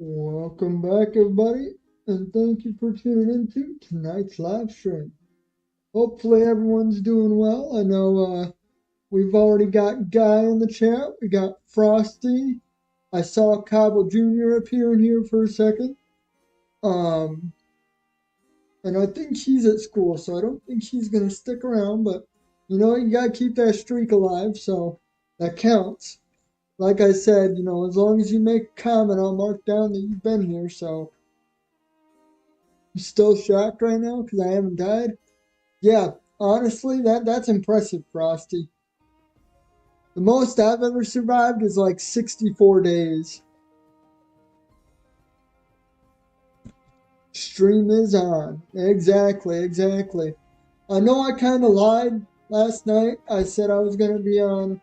Welcome back, everybody, and thank you for tuning into tonight's live stream. Hopefully, everyone's doing well. I know we've already got Guy in the chat. We got Frosty. I saw Cobble Jr. appearing here for a second. Um, and I think he's at school, so I don't think he's gonna stick around. But you gotta keep that streak alive, so that counts. Like I said, as long as you make a comment, I'll mark down that you've been here. So I'm still shocked right now because I haven't died. Yeah, honestly, that's impressive, Frosty. The most I've ever survived is like 64 days. Stream is on. Exactly. I know I kind of lied last night. I said I was going to be on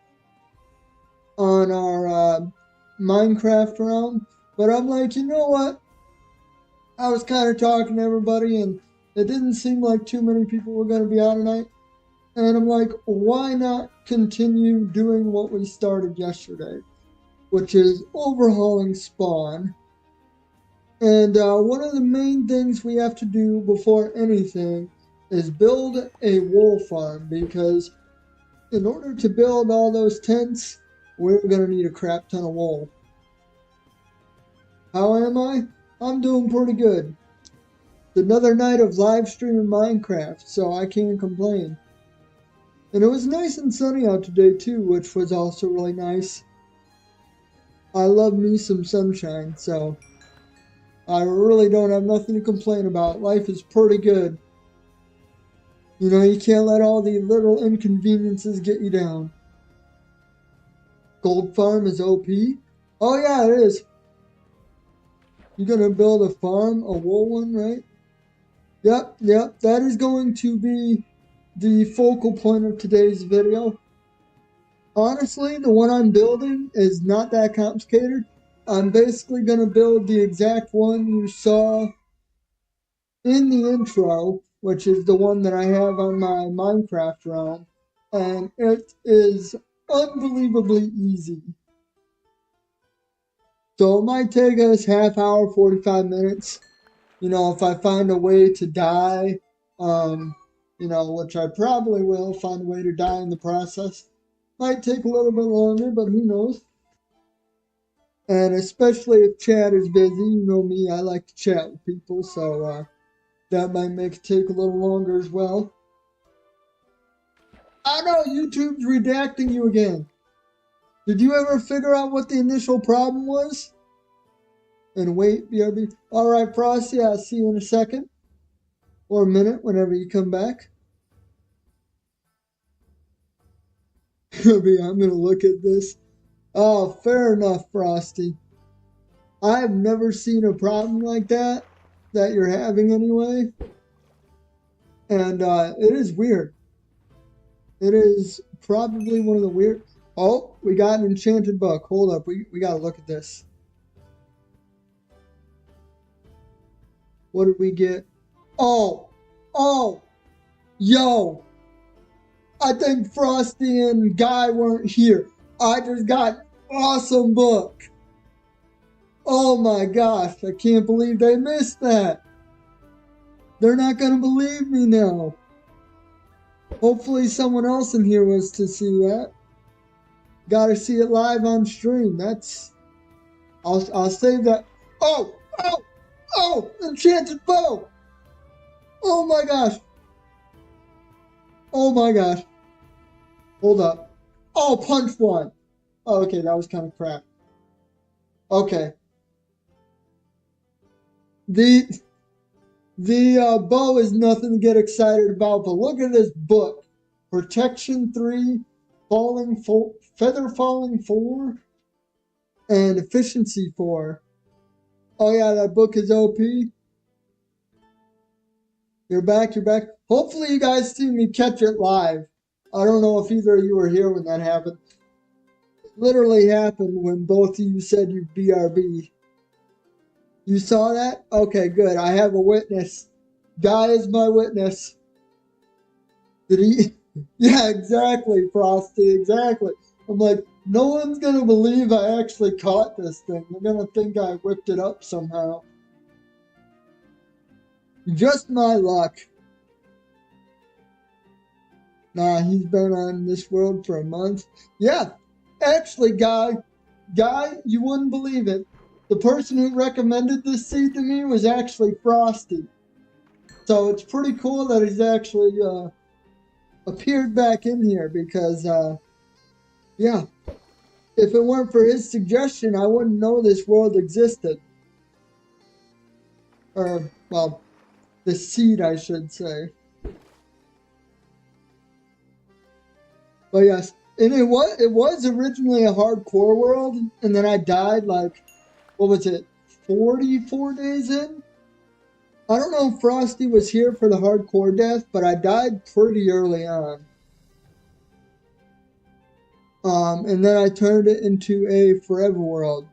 our Minecraft round, but I'm like, you know what? I was kind of talking to everybody, and it didn't seem like too many people were going to be on tonight. And I'm like, why not continue doing what we started yesterday, which is overhauling spawn. And one of the main things we have to do before anything is build a wool farm, because in order to build all those tents, we're going to need a crap ton of wool. How am I? I'm doing pretty good. It's another night of live streaming Minecraft, so I can't complain. And it was nice and sunny out today too, which was also really nice. I love me some sunshine, so I really don't have nothing to complain about. Life is pretty good. You can't let all the little inconveniences get you down. Gold farm is OP. Oh yeah, it is. You're gonna build a farm, a wool one, right? Yep. That is going to be the focal point of today's video. Honestly, the one I'm building is not that complicated. I'm basically going to build the exact one you saw in the intro, which is the one that I have on my Minecraft realm, and it is unbelievably easy. So it might take us half hour, 45 minutes. If I find a way to die, which I probably will find a way to die in the process. Might take a little bit longer, but who knows? And especially if chat is busy, you know me, I like to chat with people, so that might make it take a little longer as well. I know YouTube's redacting you again. Did you ever figure out what the initial problem was? And wait, BRB. Alright, Frosty, I'll see you in a second. Or a minute, whenever you come back. BRB, I'm gonna look at this. Oh, fair enough, Frosty. I've never seen a problem like that you're having anyway. And it is weird. It is probably one of the weird. Oh, we got an enchanted book. Hold up, we gotta look at this. What did we get? Oh, yo! I think Frosty and Guy weren't here. I just got an awesome book. Oh my gosh, I can't believe they missed that. They're not gonna believe me now. Hopefully someone else in here was to see that. Gotta see it live on stream. I'll save that. Oh! Enchanted bow! Oh my gosh. Hold up. Oh, punch one. Oh, okay, that was kind of crap. Okay. The bow is nothing to get excited about, but look at this book. Protection 3, feather falling 4, and efficiency 4. Oh yeah, that book is OP. You're back. Hopefully you guys see me catch it live. I don't know if either of you were here when that happened. It literally happened when both of you said you BRB. You saw that? Okay, good. I have a witness. Guy is my witness. Did he? Yeah, exactly, Frosty, exactly. I'm like, no one's gonna believe I actually caught this thing. They're gonna think I whipped it up somehow. Just my luck. Nah, he's been on this world for a month. Yeah, actually, guy, you wouldn't believe it. The person who recommended this seed to me was actually Frosty. So it's pretty cool that he's actually appeared back in here because, yeah, if it weren't for his suggestion, I wouldn't know this world existed. Or, well, the seed, I should say. But yes, and it was originally a hardcore world, and then I died like, what was it, 44 days in? I don't know if Frosty was here for the hardcore death, but I died pretty early on. And then I turned it into a forever world.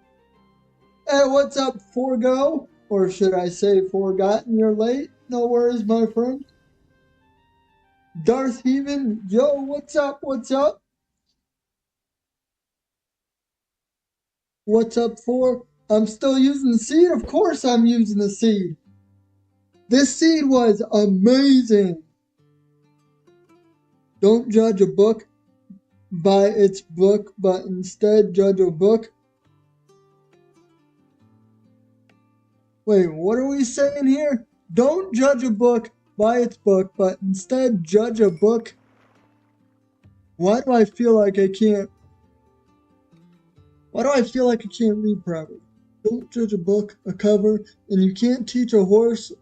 Hey, what's up, Forgo? Or should I say Forgotten? You're late? No worries, my friend. Darth Heaven, yo, what's up? What's up? What's up for? I'm still using the seed? Of course I'm using the seed. This seed was amazing. Don't judge a book by its book, but instead judge a book. Wait, what are we saying here? Don't judge a book by its book, but instead judge a book. Why do I feel like I can't? Why do I feel like I can't read properly? Don't judge a book, a cover, and you can't teach a horse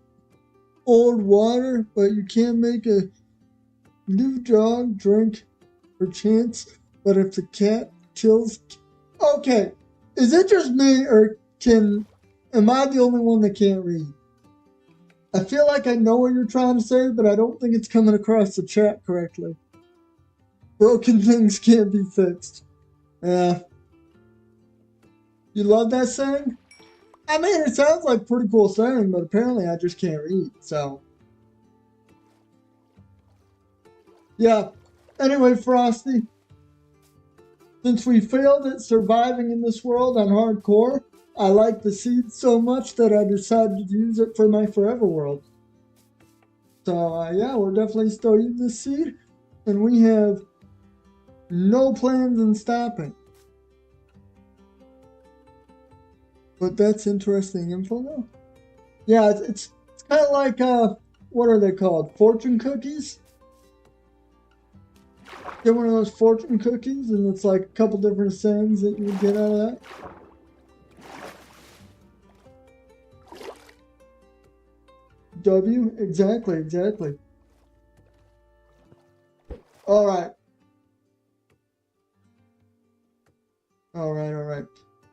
old water, but you can make a new dog drink perchance. But if the cat kills, okay, is it just me or am I the only one that can't read? I feel like I know what you're trying to say, but I don't think it's coming across the chat correctly. Broken things can't be fixed. Yeah. You love that saying? I mean, it sounds like a pretty cool saying, but apparently I just can't read, so. Yeah. Anyway, Frosty, since we failed at surviving in this world on hardcore, I like the seed so much that I decided to use it for my forever world. So, yeah, we're definitely still using this seed, and we have no plans in stopping. But that's interesting info, though. Yeah, it's kind of like, what are they called? Fortune cookies? Get one of those fortune cookies, and it's like a couple different sayings that you would get out of that. W? Exactly, exactly. Alright. Alright.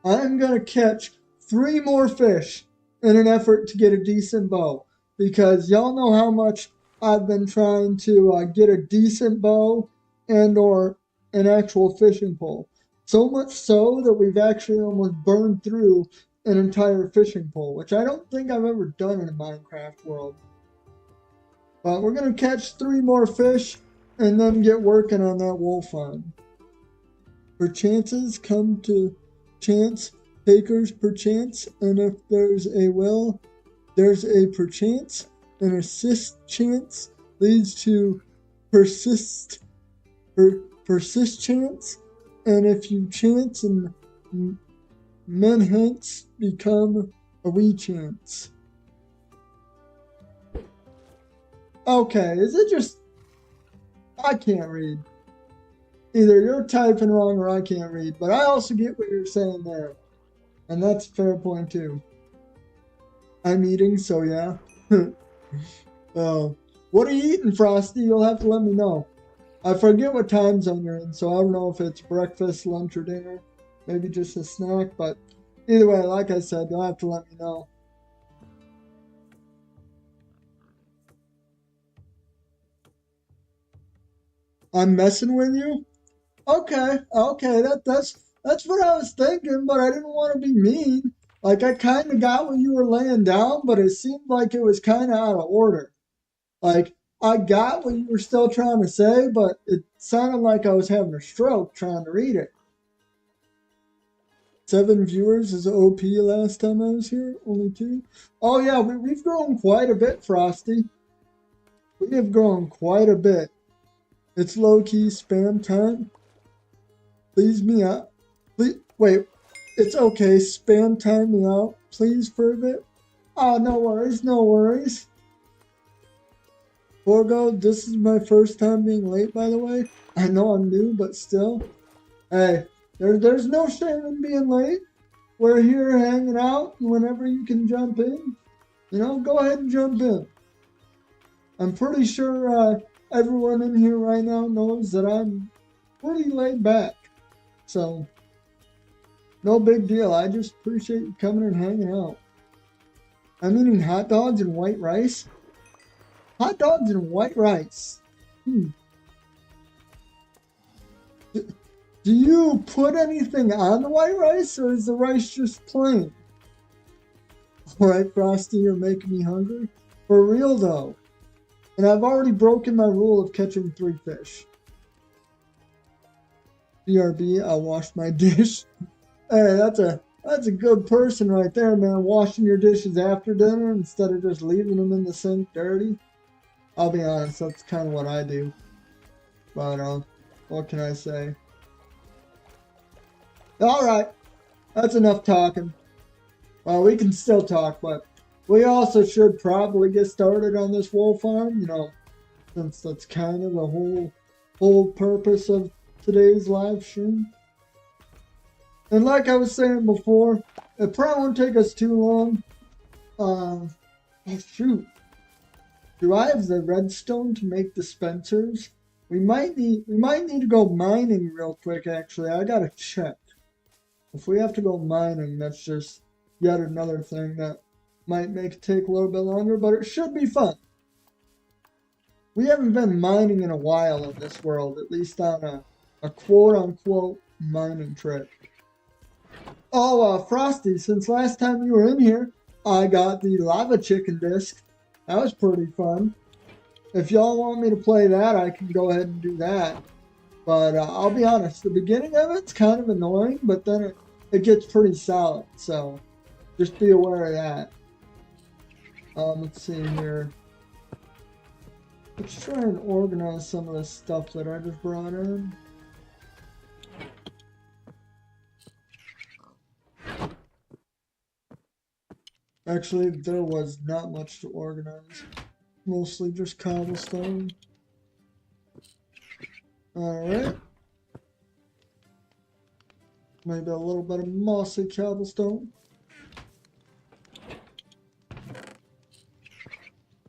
I'm gonna catch 3 more fish in an effort to get a decent bow. Because y'all know how much I've been trying to get a decent bow and or an actual fishing pole. So much so that we've actually almost burned through an entire fishing pole, which I don't think I've ever done in a Minecraft world. But we're going to catch 3 more fish and then get working on that wolf hunt. Perchances come to chance takers perchance, and if there's a will, there's a perchance. An assist chance leads to persist chance, and if you chance and men hence become a wee chance. Okay, is it just I can't read. Either you're typing wrong or I can't read, but I also get what you're saying there. And that's a fair point too. I'm eating, so yeah. What are you eating, Frosty? You'll have to let me know. I forget what time zone you're in, so I don't know if it's breakfast, lunch, or dinner. Maybe just a snack, but either way, like I said, you'll have to let me know. I'm messing with you? Okay, that's what I was thinking, but I didn't want to be mean. Like I kind of got what you were laying down, but it seemed like it was kind of out of order. Like I got what you were still trying to say, but it sounded like I was having a stroke trying to read it. 7 viewers is OP last time I was here. Only 2. Oh yeah, we've grown quite a bit, Frosty. We have grown quite a bit. It's low-key spam time. Please me out. Please, wait, it's okay. Spam time me out, please, for a bit. Oh, no worries, no worries. Borgo, this is my first time being late, by the way. I know I'm new, but still. Hey, there's no shame in being late. We're here hanging out. Whenever you can jump in, go ahead and jump in. I'm pretty sure everyone in here right now knows that I'm pretty laid back. So, no big deal. I just appreciate you coming and hanging out. I'm eating hot dogs and white rice. Hot dogs and white rice. Do you put anything on the white rice, or is the rice just plain? Alright, Frosty, you're making me hungry. For real, though. And I've already broken my rule of catching 3 fish. BRB, I'll wash my dish. Hey, that's a good person right there, man. Washing your dishes after dinner instead of just leaving them in the sink dirty. I'll be honest, that's kind of what I do. But, what can I say? Alright, that's enough talking. Well, we can still talk, but we also should probably get started on this wool farm, since that's kind of the whole purpose of today's live stream. And like I was saying before, it probably won't take us too long. Oh shoot. Do I have the redstone to make dispensers? We might need to go mining real quick, actually. I gotta check. If we have to go mining, that's just yet another thing that might make it take a little bit longer, but it should be fun. We haven't been mining in a while in this world, at least on a quote-unquote mining trip. Oh, Frosty, since last time you were in here, I got the lava chicken disc. That was pretty fun. If y'all want me to play that, I can go ahead and do that. But I'll be honest, the beginning of it's kind of annoying, but then it gets pretty solid. So just be aware of that. Let's see here. Let's try and organize some of the stuff that I just brought in. Actually, there was not much to organize. Mostly just cobblestone. Alright. Maybe a little bit of mossy cobblestone.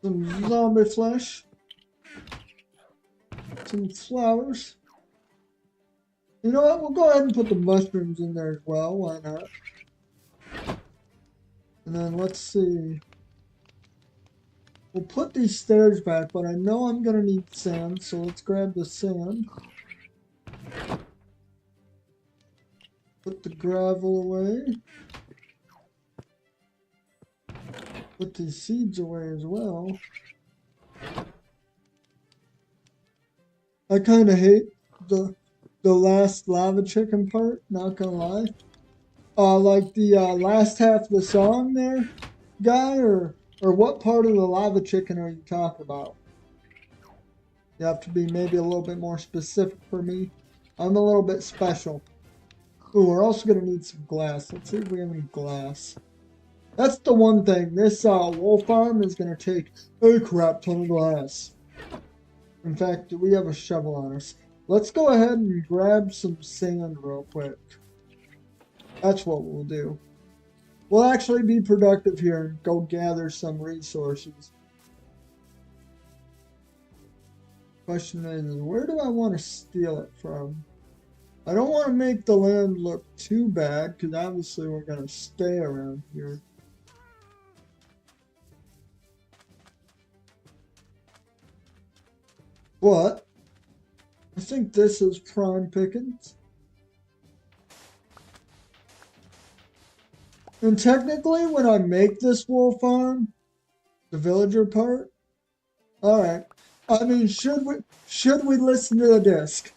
Some zombie flesh. Some flowers. You know what? We'll go ahead and put the mushrooms in there as well. Why not? And then let's see. We'll put these stairs back, but I know I'm going to need sand, so let's grab the sand. Put the gravel away. Put these seeds away as well. I kind of hate the last lava chicken part, not gonna lie. Like the last half of the song there, guy, or what part of the lava chicken are you talking about? You have to be maybe a little bit more specific for me. I'm a little bit special. Ooh, we're also gonna need some glass. Let's see if we have any glass. That's the one thing. This wool farm is gonna take a crap ton of glass. In fact, we have a shovel on us. Let's go ahead and grab some sand real quick. That's what we'll do. We'll actually be productive here and go gather some resources. Question is, where do I want to steal it from? I don't want to make the land look too bad, because obviously we're going to stay around here. What? I think this is prime pickings. And technically, when I make this wool farm, the villager part, alright. I mean, should we listen to the disc?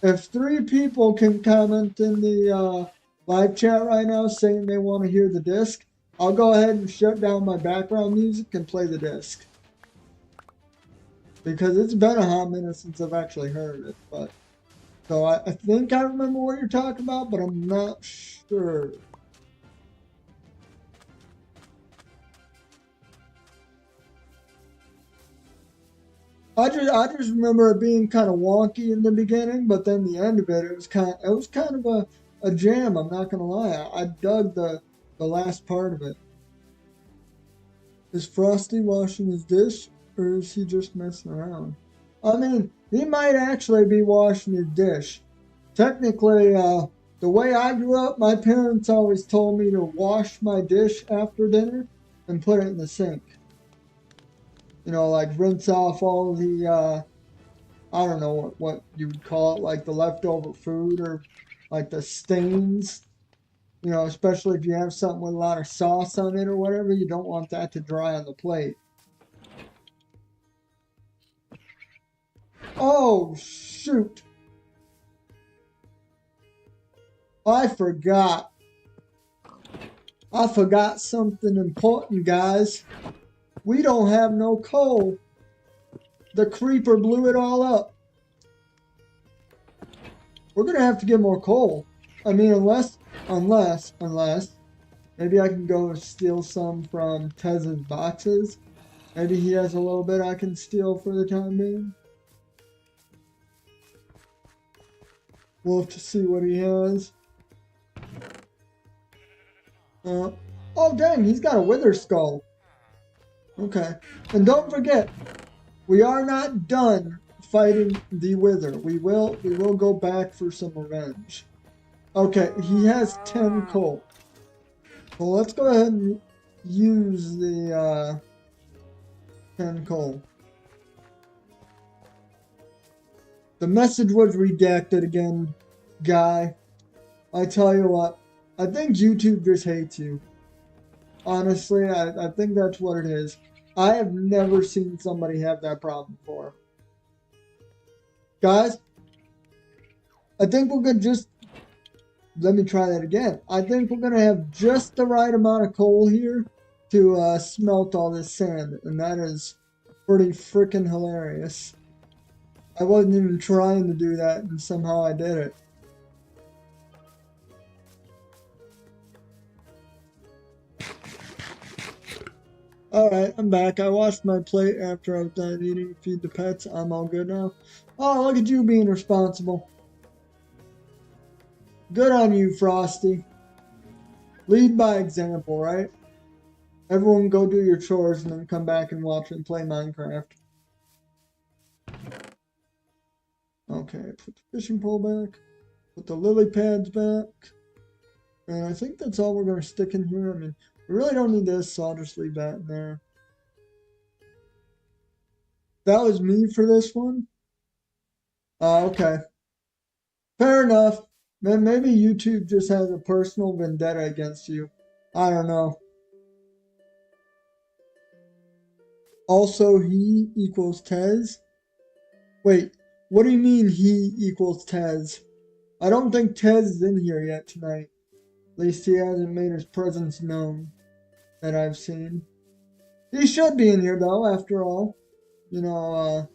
If 3 people can comment in the live chat right now saying they want to hear the disc, I'll go ahead and shut down my background music and play the disc. Because it's been a hot minute since I've actually heard it. But so I think I remember what you're talking about, but I'm not sure. I just remember it being kind of wonky in the beginning, but then the end of it, it was kind of a jam. I'm not gonna lie, I dug the last part of it. Is Frosty washing his dish, or is he just messing around? I mean, he might actually be washing his dish. Technically, the way I grew up, my parents always told me to wash my dish after dinner and put it in the sink. You know, like rinse off all the I don't know what you would call it, like the leftover food or like the stains. You know, especially if you have something with a lot of sauce on it or whatever, you don't want that to dry on the plate. Oh, shoot. I forgot. I forgot something important, guys. We don't have no coal. The creeper blew it all up. We're gonna have to get more coal. I mean, unless, maybe I can go steal some from Tez's boxes. Maybe he has a little bit I can steal for the time being. We'll have to see what he has. Oh dang, he's got a wither skull. Okay. And don't forget, we are not done fighting the wither. We will go back for some revenge. Okay, he has 10 coal. Well, let's go ahead and use the 10 coal. The message was redacted again, guy. I tell you what, I think YouTube just hates you. Honestly, I think that's what it is. I have never seen somebody have that problem before. Guys, I think we're going to just... Let me try that again. I think we're going to have just the right amount of coal here to smelt all this sand. And that is pretty freaking hilarious. I wasn't even trying to do that, and somehow I did it. Alright, I'm back. I washed my plate after I was done eating. Feed the pets. I'm all good now. Oh, look at you being responsible. Good on you, Frosty. Lead by example, right? Everyone go do your chores and then come back and watch and play Minecraft. Okay, put the fishing pole back. Put the lily pads back. And I think that's all we're going to stick in here. I mean, we really don't need this, so I'll just leave that in there. That was me for this one? Okay. Fair enough. Maybe YouTube just has a personal vendetta against you. I don't know. Also, he equals Tez? Wait, what do you mean he equals Tez? I don't think Tez is in here yet tonight. At least he hasn't made his presence known that I've seen. He should be in here though, after all. You know,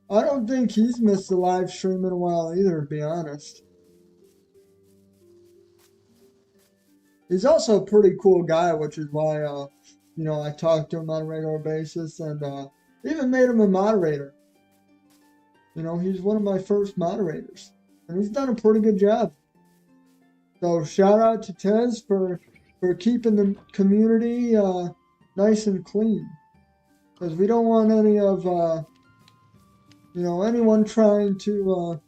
I don't think he's missed a live stream in a while either, to be honest. He's also a pretty cool guy, which is why, you know, I talk to him on a regular basis and even made him a moderator. You know, he's one of my first moderators, and he's done a pretty good job. So shout out to Tez for keeping the community nice and clean, because we don't want any of you know, anyone trying to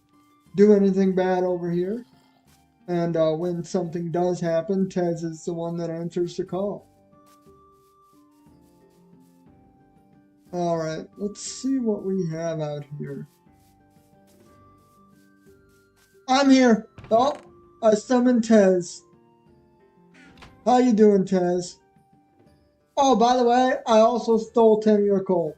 do anything bad over here. And when something does happen, Tez is the one that answers the call. Alright, let's see what we have out here. I'm here! Oh, I summoned Tez. How you doing, Tez? Oh, by the way, I also stole 10 of your coal.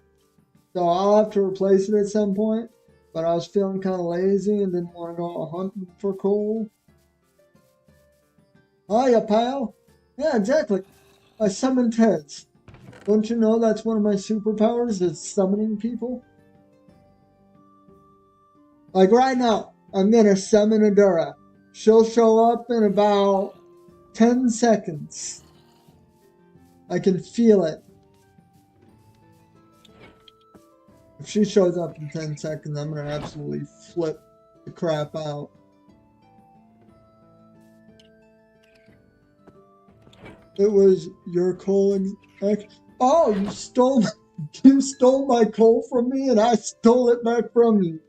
So I'll have to replace it at some point. But I was feeling kind of lazy and didn't want to go hunting for coal. Hiya, pal. Yeah, exactly. I summoned heads. Don't you know that's one of my superpowers is summoning people? Like right now, I'm gonna summon Adura. She'll show up in about 10 seconds. I can feel it. If she shows up in 10 seconds, I'm gonna absolutely flip the crap out. It was your coal Oh, you stole my coal from me and I stole it back from you.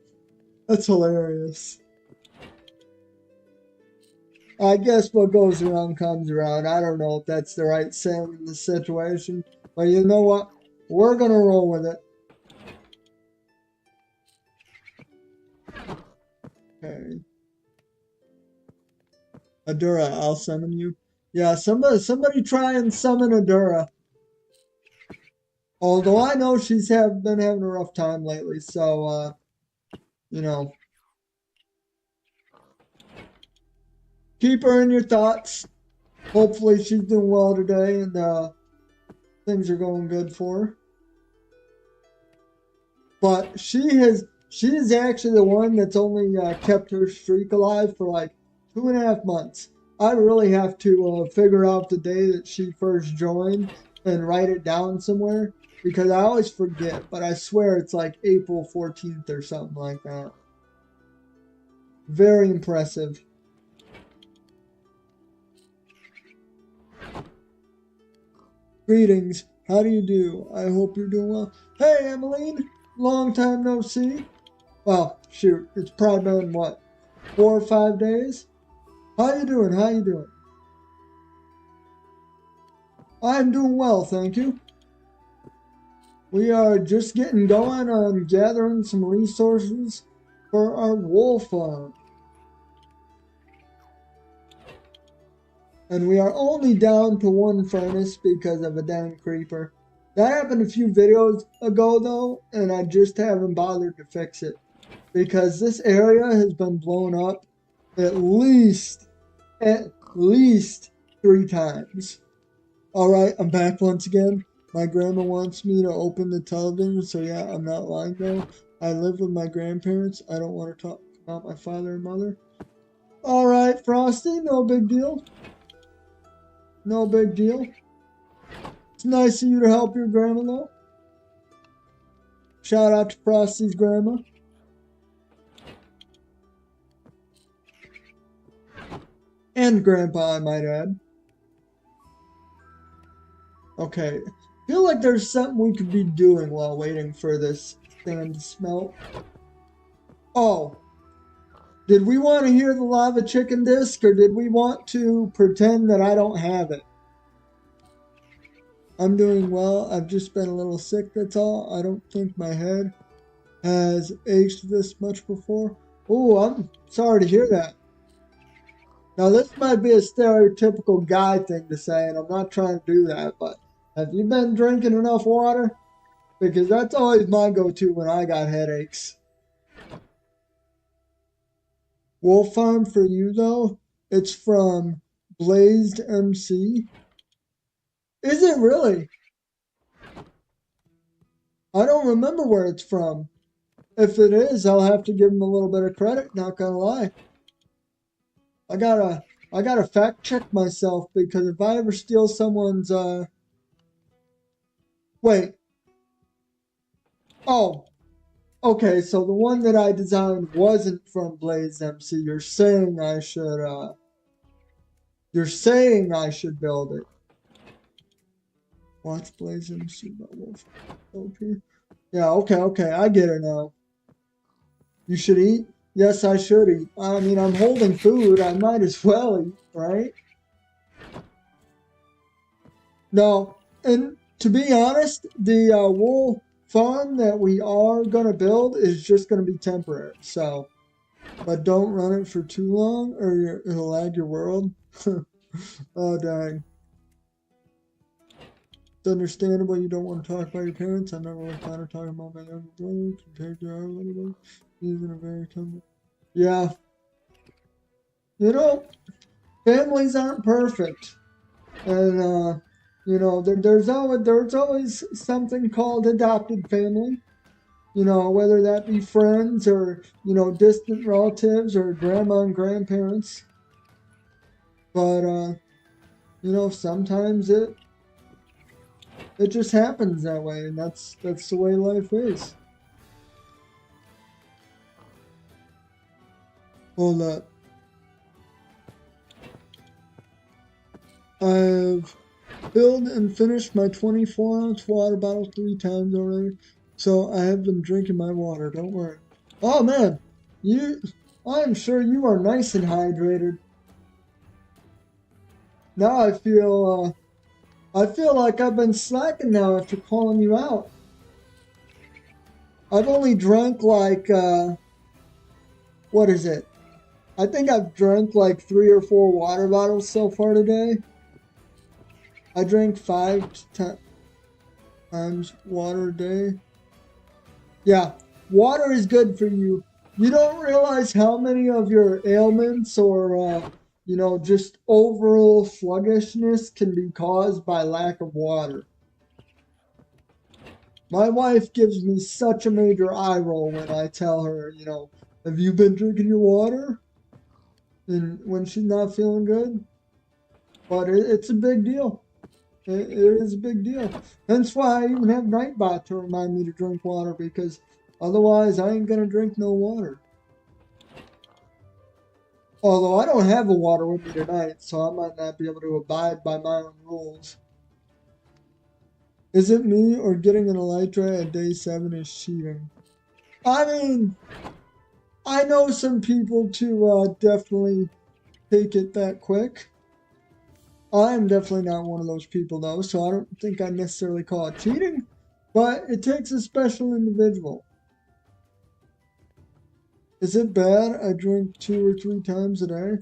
That's hilarious. I guess what goes around comes around. I don't know if that's the right saying in this situation, but you know what? We're gonna roll with it. Okay. Adura, I'll summon you. Yeah, somebody try and summon Adura. Although I know been having a rough time lately, so you know, keep her in your thoughts. Hopefully she's doing well today and things are going good for her. But she is actually the one that's only kept her streak alive for like 2.5 months. I really have to figure out the day that she first joined and write it down somewhere because I always forget, but I swear it's like April 14th or something like that. Very impressive. Greetings. How do you do? I hope you're doing well. Hey, Emmeline. Long time no see. Well, shoot. It's probably been, what, 4 or 5 days? How you doing? How you doing? I'm doing well, thank you. We are just getting going on gathering some resources for our wool farm. And we are only down to one furnace because of a dang creeper. That happened a few videos ago though, and I just haven't bothered to fix it. Because this area has been blown up at least 3 times. Alright, I'm back once again. My grandma wants me to open the television, so yeah, I'm not lying though. I live with my grandparents. I don't want to talk about my father and mother. Alright, Frosty, no big deal. No big deal. It's nice of you to help your grandma though. Shout out to Frosty's grandma. And grandpa, I might add. Okay. I feel like there's something we could be doing while waiting for this sand to smelt. Oh. Did we want to hear the lava chicken disc or did we want to pretend that I don't have it? I'm doing well. I've just been a little sick, that's all. I don't think my head has ached this much before. Oh, I'm sorry to hear that. Now, this might be a stereotypical guy thing to say, and I'm not trying to do that, but have you been drinking enough water? Because that's always my go-to when I got headaches. Wolf Farm for you, though, it's from Blazed MC. Is it really? I don't remember where it's from. If it is, I'll have to give him a little bit of credit, not gonna lie. I gotta fact check myself because if I ever steal someone's wait. Oh, okay, so the one that I designed wasn't from Blaze MC. You're saying I should build it. Watch Blaze MC by Wolf. Okay. Yeah, okay, I get it now. You should eat? Yes, I should eat. I mean, I'm holding food. I might as well eat, right? No, and to be honest, the wool farm that we are going to build is just going to be temporary. So, but don't run it for too long or it'll lag your world. Oh, dang. It's understandable you don't want to talk about your parents. I never really thought of talking about my younger brother compared to our little brother. He's in a very tender. Yeah. You know, Families aren't perfect, and there's always something called adopted family. Whether that be friends or distant relatives or grandma and grandparents. But sometimes it just happens that way, and that's the way life is. Hold up. I've filled and finished my 24-ounce water bottle 3 times already, so I have been drinking my water. Don't worry. Oh man, you, I'm sure you are nice and hydrated. Now I feel like I've been slacking now after calling you out. I've only drank like what is it? I think I've drank like 3 or 4 water bottles so far today. I drink times water a day. Yeah, water is good for you. You don't realize how many of your ailments or, just overall sluggishness can be caused by lack of water. My wife gives me such a major eye roll when I tell her, have you been drinking your water? And when she's not feeling good. But it's a big deal. It is a big deal. Hence why I even have Nightbot to remind me to drink water because otherwise I ain't gonna drink no water. Although I don't have a water with me tonight, so I might not be able to abide by my own rules. Is it me or getting an elytra at day 7 is cheating? I mean, I know some people to definitely take it that quick. I'm definitely not one of those people though, so I don't think I necessarily call it cheating, but it takes a special individual. Is it bad I drink 2 or 3 times a day?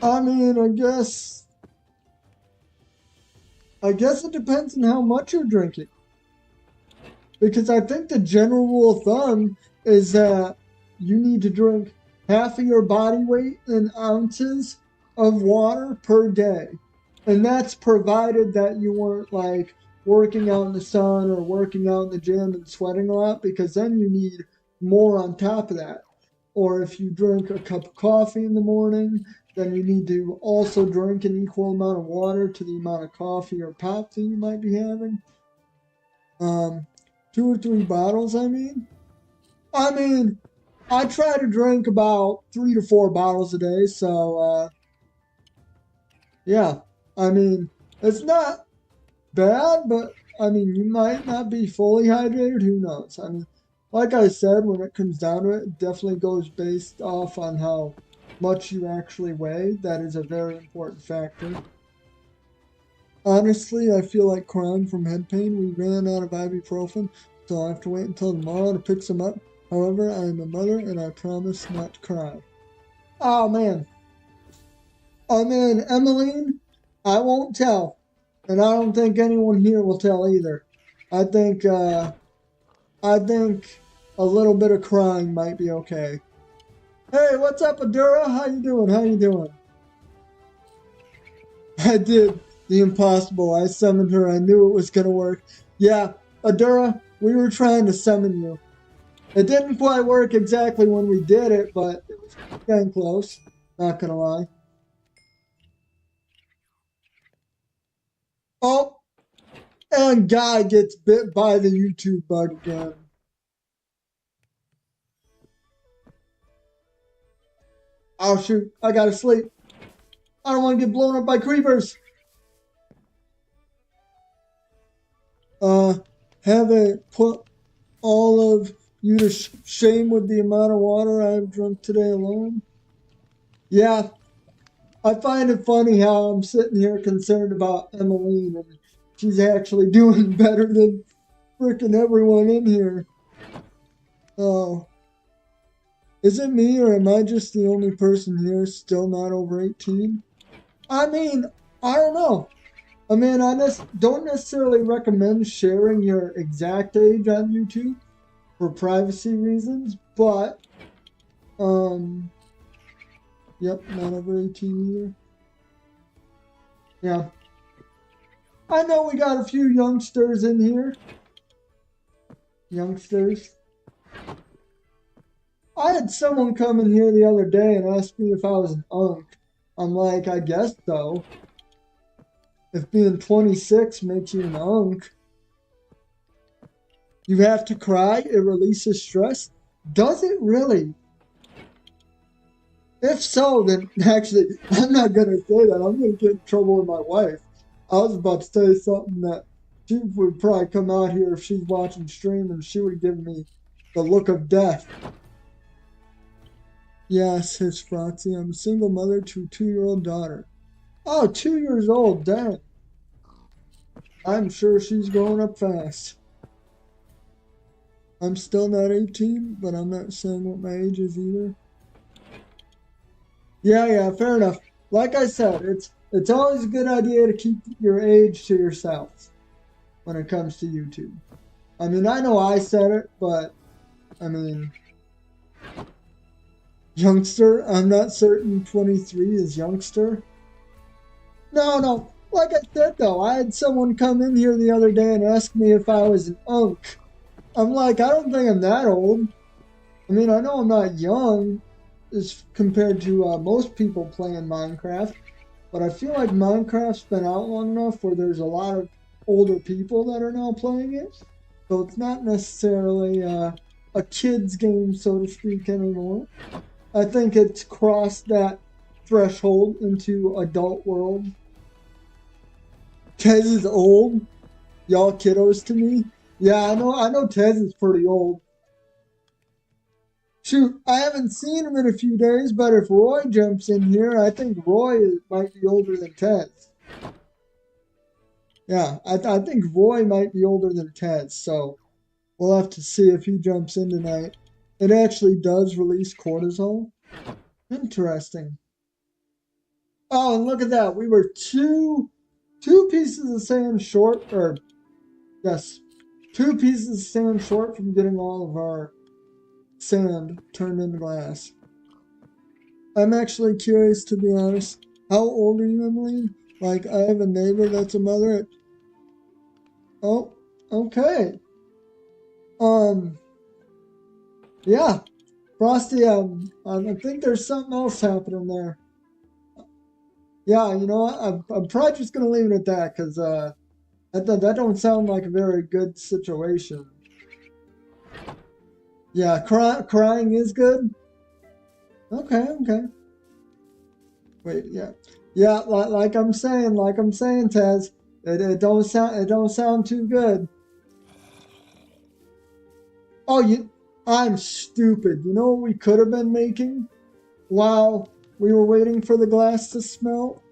I mean, I guess it depends on how much you're drinking. Because I think the general rule of thumb is that you need to drink half of your body weight in ounces of water per day. And that's provided that you weren't like working out in the sun or working out in the gym and sweating a lot, because then you need more on top of that. Or if you drink a cup of coffee in the morning, then you need to also drink an equal amount of water to the amount of coffee or pop that you might be having. Um, 2 or 3 bottles, I mean. I mean, I try to drink about 3 to 4 bottles a day, so yeah. I mean, it's not bad, but I mean, you might not be fully hydrated. Who knows? I mean, like I said, when it comes down to it, it definitely goes based off on how much you actually weigh. That is a very important factor. Honestly, I feel like crying from head pain. We ran out of ibuprofen, so I have to wait until tomorrow to pick some up. However, I am a mother and I promise not to cry. Oh man. Oh man, Emmeline, I won't tell. And I don't think anyone here will tell either. I think I think a little bit of crying might be okay. Hey, what's up, Adura? How you doing? How you doing? I did the impossible. I summoned her. I knew it was gonna work. Yeah, Adura, we were trying to summon you. It didn't quite work exactly when we did it, but it was getting close. Not gonna lie. Oh, and Guy gets bit by the YouTube bug again. Oh shoot, I gotta sleep. I don't want to get blown up by creepers. Uh, have it put all of you to shame with the amount of water I've drunk today alone? Yeah, I find it funny how I'm sitting here concerned about Emmeline and she's actually doing better than freaking everyone in here. Oh, is it me or am I just the only person here still not over 18? I mean, I don't know. I mean, I don't necessarily recommend sharing your exact age on YouTube for privacy reasons, but um, Yep, not over 18 either. Yeah. I know we got a few youngsters in here. Youngsters. I had someone come in here the other day and ask me if I was an unk. I'm like, I guess so. If being 26 makes you an unk, you have to cry, it releases stress. Does it really? If so, then actually, I'm not going to say that. I'm going to get in trouble with my wife. I was about to say something that she would probably come out here if she's watching stream and she would give me the look of death. Yes, his Frotzy. I'm a single mother to a 2-year-old daughter. Oh, 2 years old, dang. I'm sure she's growing up fast. I'm still not 18, but I'm not saying what my age is either. Yeah, fair enough. Like I said, it's always a good idea to keep your age to yourself when it comes to YouTube. I mean, I know I said it, but I mean, youngster, I'm not certain 23 is youngster. No. Like I said though, I had someone come in here the other day and ask me if I was an unk. I'm like, I don't think I'm that old. I mean, I know I'm not young as compared to most people playing Minecraft, but I feel like Minecraft's been out long enough where there's a lot of older people that are now playing it. So it's not necessarily a kid's game, so to speak, anymore. I think it's crossed that threshold into adult world. Tez is old. Y'all kiddos to me. Yeah, I know Tez is pretty old. Shoot, I haven't seen him in a few days, but if Roy jumps in here, I think Roy might be older than Tez. Yeah, I think Roy might be older than Tez, so we'll have to see if he jumps in tonight. It actually does release cortisol. Interesting. Oh, and look at that. We were two pieces of sand short, or yes, 2 pieces of sand short from getting all of our sand turned into glass. I'm actually curious, to be honest. How old are you, Emily? Like, I have a neighbor that's a mother. Oh, okay. Yeah, Frosty. I think there's something else happening there. Yeah, you know what? I'm probably just gonna leave it at that because that don't sound like a very good situation. Yeah, crying is good. Okay. Wait, yeah. Like I'm saying, Taz. It don't sound too good. Oh, I'm stupid. You know what we could have been making while we were waiting for the glass to smelt?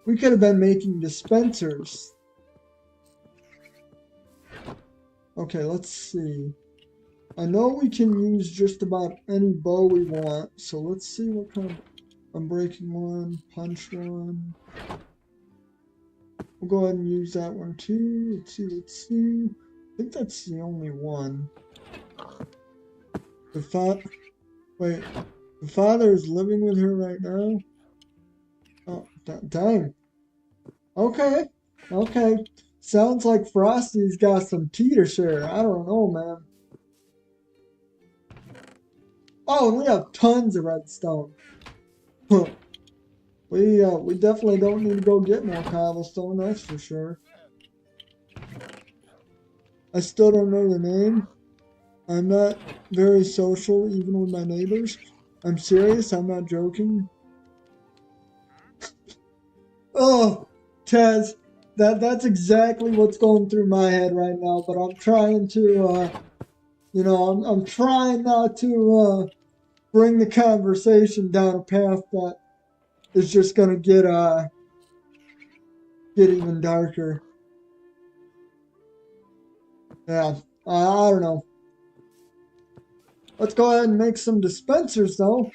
We could have been making dispensers. Okay, let's see. I know we can use just about any bow we want, so let's see what kind of... Unbreaking one, punch one. We'll go ahead and use that one too. Let's see. I think that's the only one. Wait, the father is living with her right now? Oh, dang. Okay. Sounds like Frosty's got some tea to share. I don't know, man. Oh, and we have tons of redstone. We definitely don't need to go get more cobblestone, that's for sure. I still don't know the name. I'm not very social, even with my neighbors. I'm serious, I'm not joking. Oh, Tez, that's exactly what's going through my head right now, but I'm trying to, I'm trying not to, bring the conversation down a path that is just gonna get even darker. Yeah, I don't know. Let's go ahead and make some dispensers, though.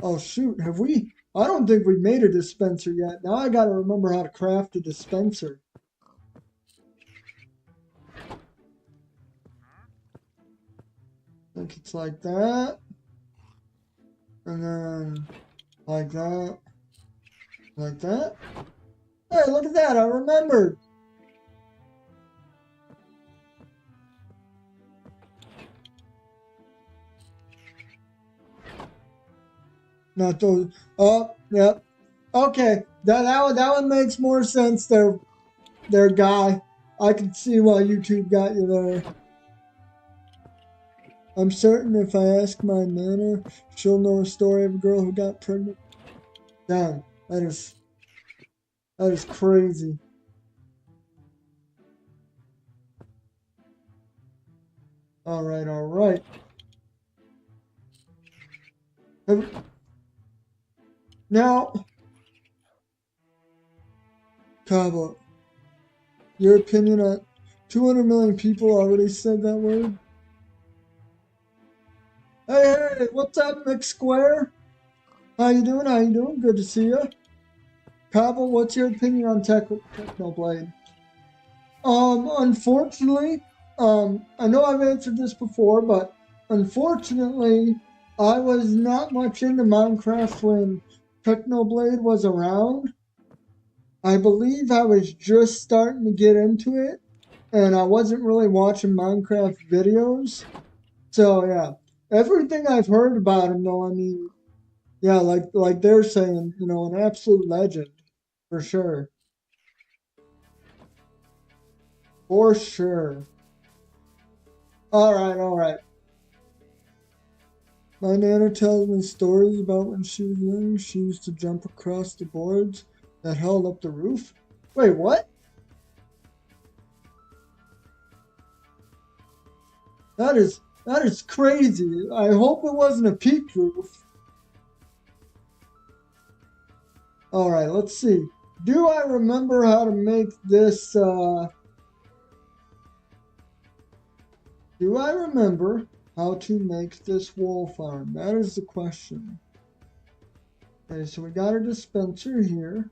Oh, shoot, have we? I don't think we made a dispenser yet. Now I gotta remember how to craft a dispenser. think it's like that. And then like that. Like that. Hey, look at that, I remembered. Not those. Oh, yep. Okay, that one makes more sense there, guy. I can see why YouTube got you there. I'm certain if I ask my Nana, she'll know a story of a girl who got pregnant. Damn, that is crazy. All right, all right. Now, Kaba, your opinion on 200 million people already said that word? Hey, what's up, McSquare? How you doing? How you doing? Good to see you. Kaba, what's your opinion on Technoblade? Unfortunately, I know I've answered this before, but unfortunately, I was not much into Minecraft when Technoblade was around. I believe I was just starting to get into it, and I wasn't really watching Minecraft videos. So yeah, everything I've heard about him, though, I mean, yeah, like they're saying, an absolute legend, for sure, for sure. All right, all right. My nana tells me stories about when she was young. She used to jump across the boards that held up the roof. Wait, what? That is crazy. I hope it wasn't a peak roof. All right, let's see. Do I remember how to make this? Do I remember how to make this wool farm? That is the question. Okay, so we got a dispenser here.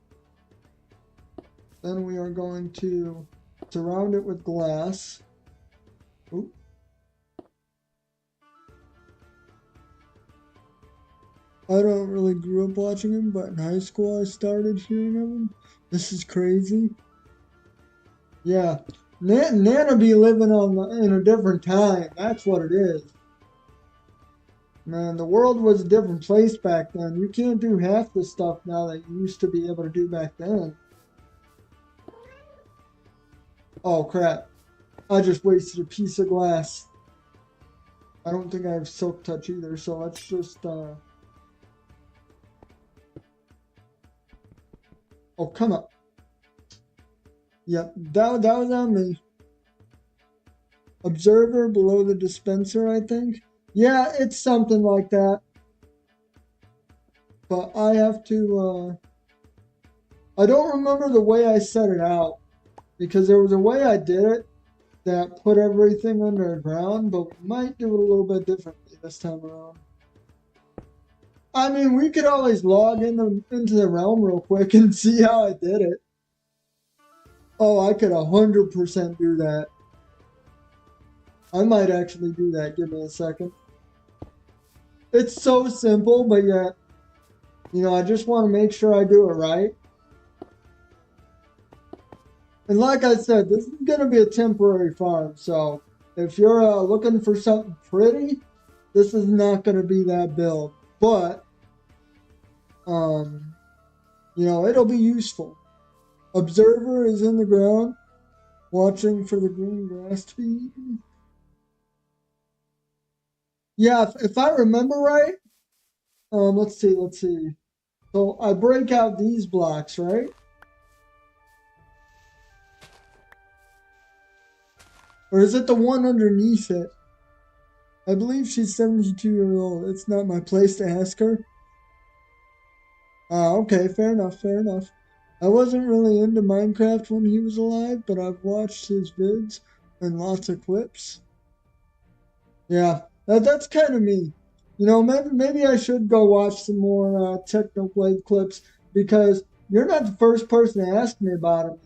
Then we are going to surround it with glass. Oop. I don't really grew up watching him, but in high school I started hearing of him. This is crazy. Yeah, Nana be living in a different time. That's what it is. Man, the world was a different place back then. You can't do half the stuff now that you used to be able to do back then. Oh crap. I just wasted a piece of glass. I don't think I have silk touch either, so let's just oh, come up. Yep, that was on me. Observer below the dispenser, I think. Yeah, it's something like that. But I have to, I don't remember the way I set it out. Because there was a way I did it that put everything underground, but we might do it a little bit differently this time around. I mean, we could always log into the realm real quick and see how I did it. Oh, I could 100% do that. I might actually do that. Give me a second. It's so simple, but yet, I just want to make sure I do it right. And like I said, this is going to be a temporary farm, so if you're looking for something pretty, this is not going to be that build. But, it'll be useful. Observer is in the ground, watching for the green grass to be eaten. Yeah, if I remember right, let's see. So I break out these blocks, right? Or is it the one underneath it? I believe she's 72 years old. It's not my place to ask her. Okay, fair enough, fair enough. I wasn't really into Minecraft when he was alive, but I've watched his vids and lots of clips. Yeah, that's kind of me. Maybe I should go watch some more Technoblade clips because you're not the first person to ask me about him.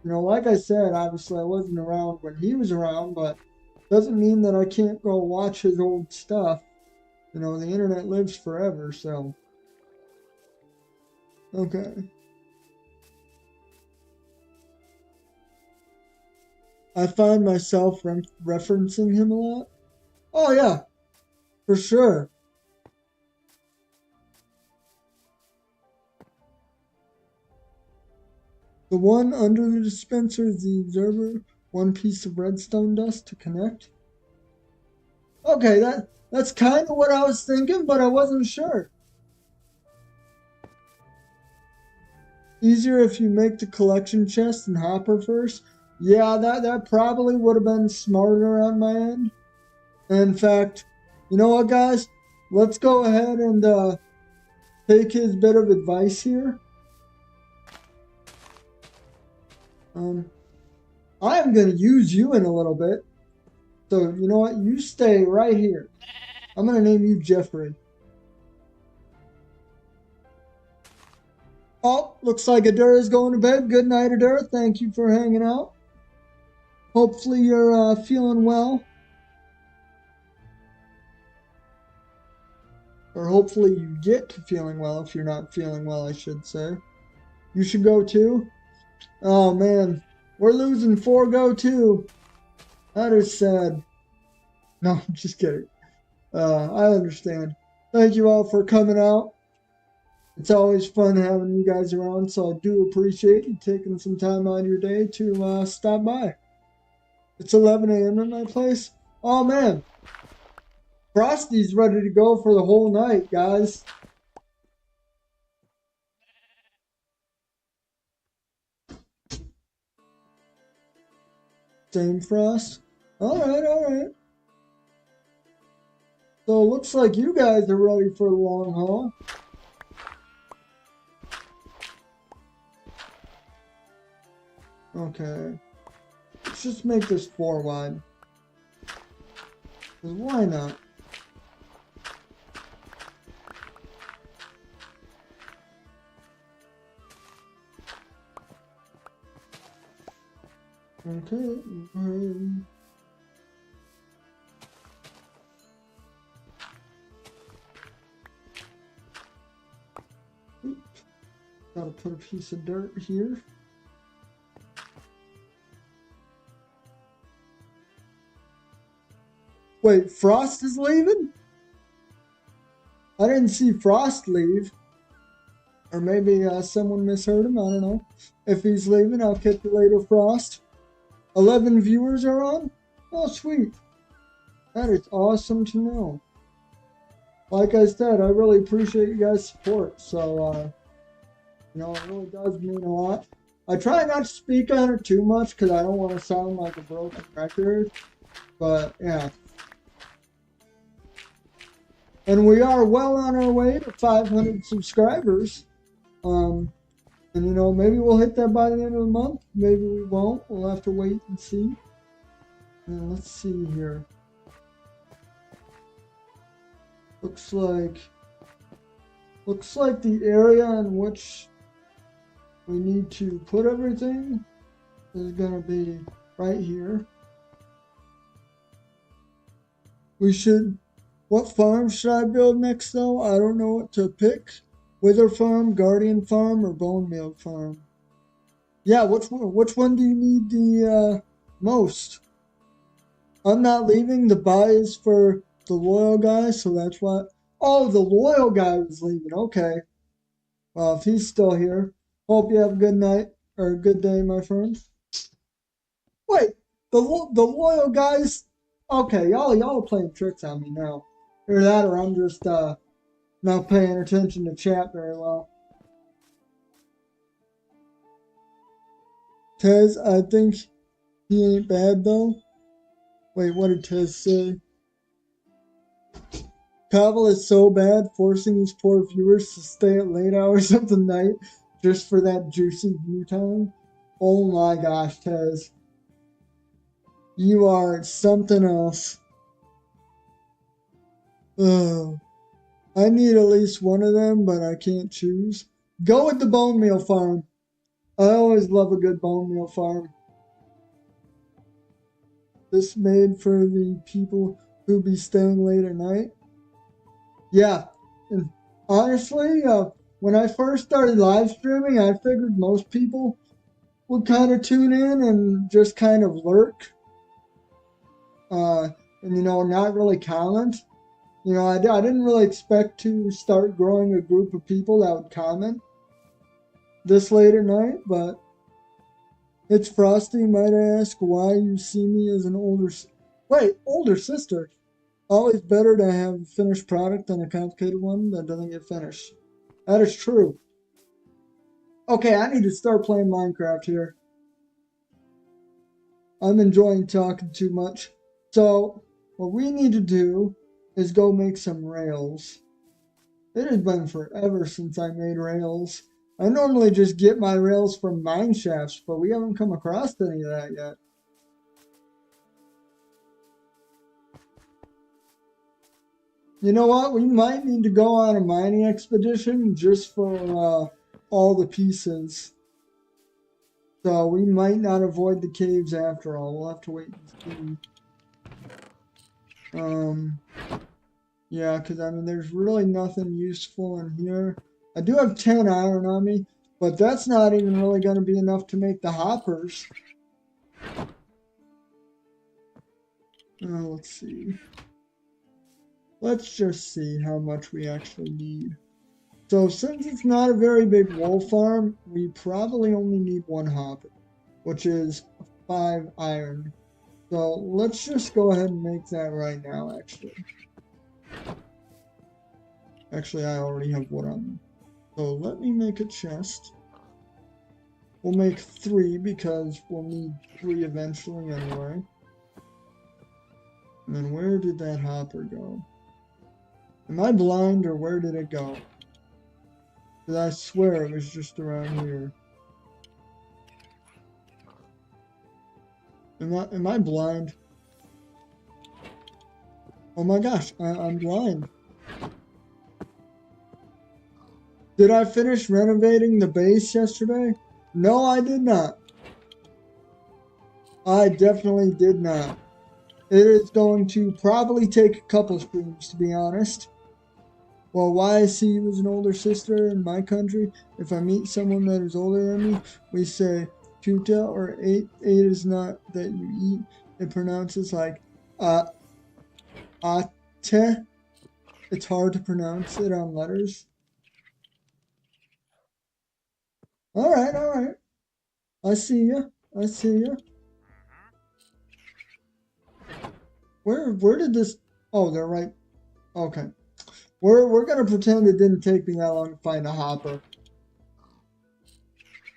Like I said, obviously I wasn't around when he was around, but Doesn't mean that I can't go watch his old stuff. You know, the internet lives forever, so. Okay. I find myself referencing him a lot. Oh, yeah, for sure. The one under the dispenser is the observer. One piece of redstone dust to connect. Okay, that's kind of what I was thinking, but I wasn't sure. Easier if you make the collection chest and hopper first. Yeah, that probably would have been smarter on my end. In fact, you know what, guys? Let's go ahead and take his bit of advice here. I am going to use you in a little bit. So, you know what? You stay right here. I'm going to name you Jeffrey. Oh, looks like Adair is going to bed. Good night, Adair. Thank you for hanging out. Hopefully you're feeling well. Or hopefully you get to feeling well if you're not feeling well, I should say. You should go too. Oh, man. We're losing 4-Go too. That is sad. No, I'm just kidding. I understand. Thank you all for coming out. It's always fun having you guys around, so I do appreciate you taking some time out of your day to stop by. It's 11 a.m. at my place. Oh, man. Frosty's ready to go for the whole night, guys. Same Frost. Alright, alright. So it looks like you guys are ready for the long haul. Okay. Let's just make this 4 wide. 'Cause why not? Okay. Oops. Gotta put a piece of dirt here. Wait, Frost is leaving? I didn't see Frost leave. Or maybe someone misheard him. I don't know. If he's leaving, I'll catch you later, Frost. 11 viewers are on? Oh, sweet. That is awesome to know. Like I said, I really appreciate you guys' support. So, you know, it really does mean a lot. I try not to speak on it too much because I don't want to sound like a broken record. But, yeah. And we are well on our way to 500 subscribers. And, you know, maybe we'll hit that by the end of the month. Maybe we won't. We'll have to wait and see. And let's see here. Looks like the area in which we need to put everything is going to be right here. What farm should I build next though? I don't know what to pick. Wither Farm, Guardian Farm, or Bone Meal Farm? Yeah, which one do you need the most? I'm not leaving. The buy is for the loyal guy, so that's why. Oh, the loyal guy was leaving. Okay. Well, if he's still here, hope you have a good night or a good day, my friend. Wait, the loyal guys. Okay, y'all are playing tricks on me now. Either that, or I'm just not paying attention to chat very well. Tez, I think he ain't bad though. Wait, what did Tez say? Cobble is so bad, forcing these poor viewers to stay at late hours of the night just for that juicy view time. Oh my gosh, Tez. You are something else. Oh. I need at least one of them, but I can't choose. Go with the bone meal farm. I always love a good bone meal farm. this made for the people who be staying late at night. Yeah, and honestly, when I first started live streaming, I figured most people would kind of tune in and just kind of lurk, uh, and not really comment. I didn't really expect to start growing a group of people that would comment this late at night, but it's Frosty. Might I ask why you see me as an wait, older sister? Always better to have a finished product than a complicated one that doesn't get finished. That is true. Okay, I need to start playing Minecraft here. I'm enjoying talking too much. So, what we need to do is go make some rails. It has been forever since I made rails. I normally just get my rails from mine shafts, but we haven't come across any of that yet. You know what? We might need to go on a mining expedition just for all the pieces. So we might not avoid the caves after all. We'll have to wait and see. Yeah, because I mean, there's really nothing useful in here. I do have 10 iron on me, but that's not even really going to be enough to make the hoppers. Let's see. Let's just see how much we actually need. So since it's not a very big wool farm, we probably only need one hopper, which is 5 iron. So let's just go ahead and make that right now, actually. Actually, I already have wood on me. So let me make a chest. We'll make 3 because we'll need 3 eventually anyway. And then where did that hopper go? Am I blind or where did it go? Because I swear it was just around here. Am I blind? Oh my gosh, I'm blind. Did I finish renovating the base yesterday? No, I did not. I definitely did not. It is going to probably take a couple streams, to be honest. Well, why I see you as an older sister in my country, if I meet someone that is older than me, we say tuta or eight. Eight is not that you eat. It pronounces like ate. It's hard to pronounce it on letters. All right. I see you. Where did this? Oh, they're right. Okay. We're gonna pretend it didn't take me that long to find a hopper.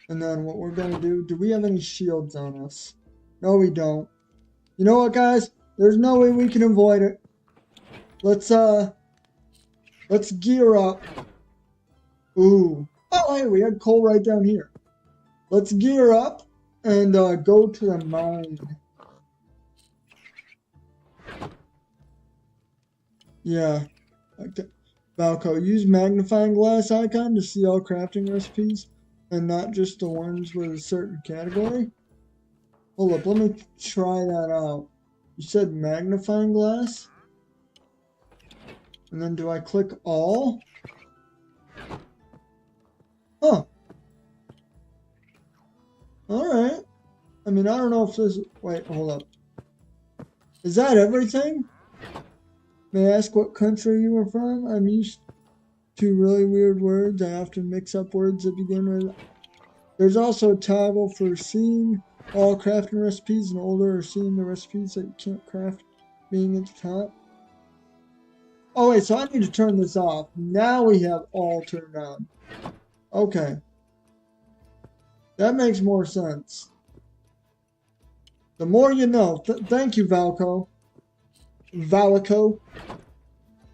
And then what we're gonna do we have any shields on us? No, we don't. You know what, guys? There's no way we can avoid it. Let's gear up. Ooh. Oh, hey, we had coal right down here. Let's gear up and go to the mine. Yeah. Okay. Valco, use magnifying glass icon to see all crafting recipes and not just the ones with a certain category. Hold up, let me try that out. You said magnifying glass? And then do I click all? Huh. Alright. I mean, I don't know if this... Wait, hold up. Is that everything? May I ask what country you are from? I'm used to really weird words. I often mix up words that begin with... There's also a toggle for seeing all crafting recipes and older or seeing the recipes that you can't craft being at the top. Oh wait, so I need to turn this off. Now we have all turned on. Okay. That makes more sense. The more you know. Thank you, Valco. Valico.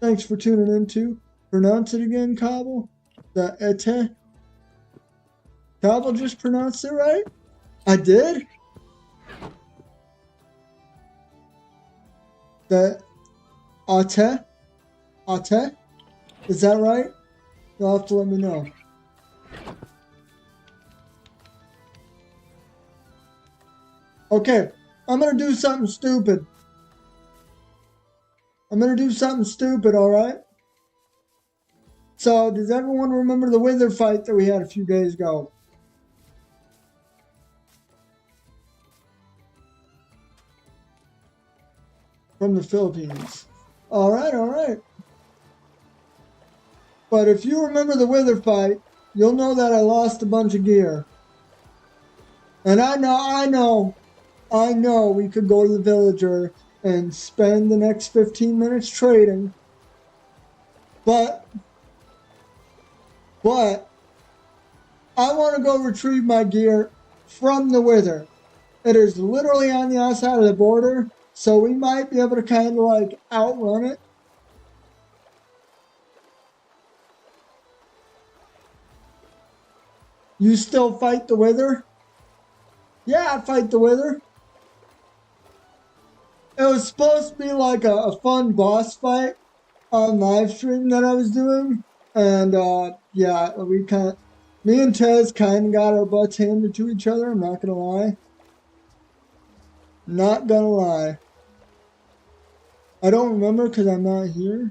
Thanks for tuning in too. Pronounce it again, Cobble. The ete. Cobble just pronounced it right? I did? The ate? Ate? Is that right? You'll have to let me know. Okay. I'm gonna do something stupid. Alright? So, does everyone remember the wither fight that we had a few days ago? From the Philippines. Alright. But if you remember the wither fight, you'll know that I lost a bunch of gear. And I know we could go to the villager and spend the next 15 minutes trading. But I want to go retrieve my gear from the wither. It is literally on the outside of the border, so we might be able to kind of like outrun it. You still fight the wither? Yeah, I fight the wither. It was supposed to be like a fun boss fight on live stream that I was doing. And yeah, me and Tez kind of got our butts handed to each other. I'm not gonna lie. Not gonna lie. I don't remember because I'm not here.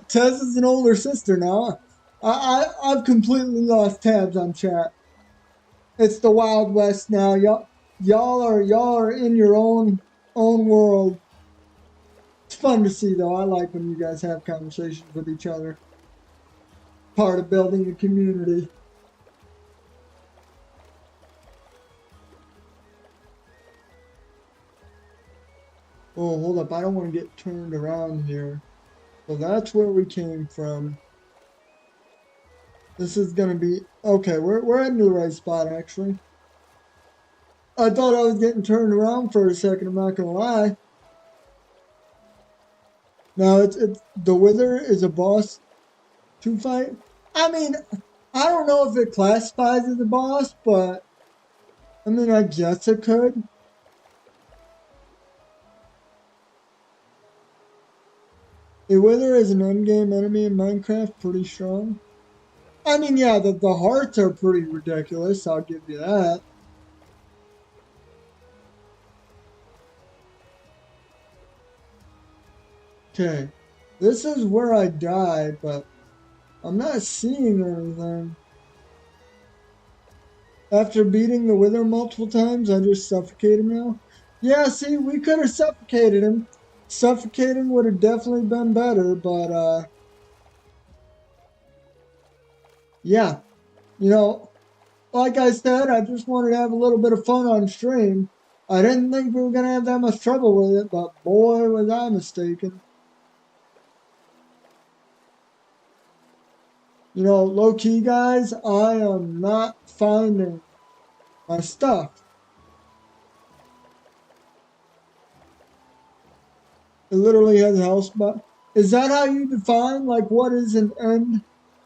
Tez is an older sister now. I've completely lost tabs on chat. It's the Wild West now. Y'all are in your own world. It's fun to see though. I like when you guys have conversations with each other. Part of building a community. Oh, hold up. I don't want to get turned around here. So that's where we came from. This is gonna be okay. We're at the right spot actually. I thought I was getting turned around for a second. I'm not gonna lie. Now it's the Wither is a boss to fight. I mean, I don't know if it classifies as a boss, but I mean, I guess it could. A Wither is an endgame enemy in Minecraft, pretty strong. I mean, yeah, the hearts are pretty ridiculous, I'll give you that. Okay, this is where I died, but I'm not seeing anything. After beating the Wither multiple times, I just suffocate him now. Yeah, see, we could have suffocated him. Suffocating would have definitely been better, but, yeah. You know, like I said, I just wanted to have a little bit of fun on stream. I didn't think we were going to have that much trouble with it, but boy, was I mistaken. You know, low-key, guys, I am not finding my stuff. It literally has a health spot. Is that how you define, like, what is an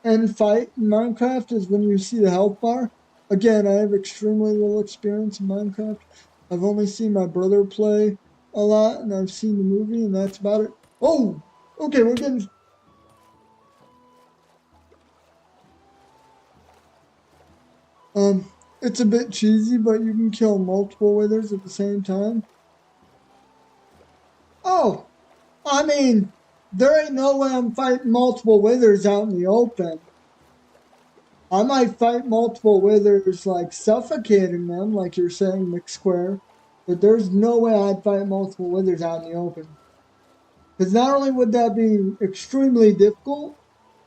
end fight in Minecraft? Is when you see the health bar? Again, I have extremely little experience in Minecraft. I've only seen my brother play a lot, and I've seen the movie, and that's about it. Oh! Okay, we're getting... It's a bit cheesy, but you can kill multiple withers at the same time. Oh! I mean, there ain't no way I'm fighting multiple withers out in the open. I might fight multiple withers, like suffocating them, like you're saying, McSquare. But there's no way I'd fight multiple withers out in the open. Because not only would that be extremely difficult,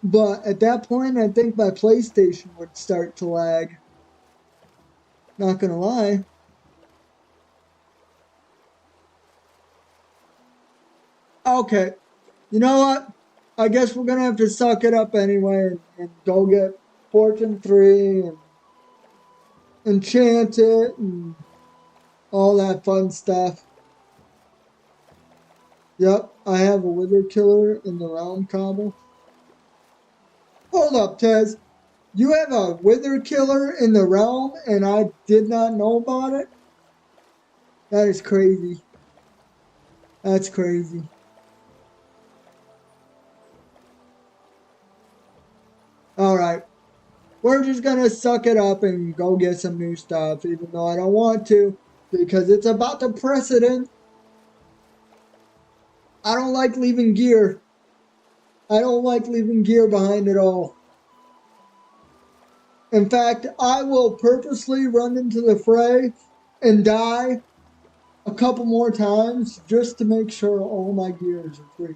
but at that point, I think my PlayStation would start to lag. Not gonna lie. Okay. You know what? I guess we're gonna have to suck it up anyway and go get Fortune 3 and enchant it and all that fun stuff. Yep, I have a wither killer in the realm cobble. Hold up, Tez. You have a wither killer in the realm and I did not know about it? That is crazy. That's crazy. Alright. We're just gonna suck it up and go get some new stuff, even though I don't want to. because it's about to precedent. I don't like leaving gear. I don't like leaving gear behind at all. In fact, I will purposely run into the fray and die a couple more times just to make sure all my gears are free.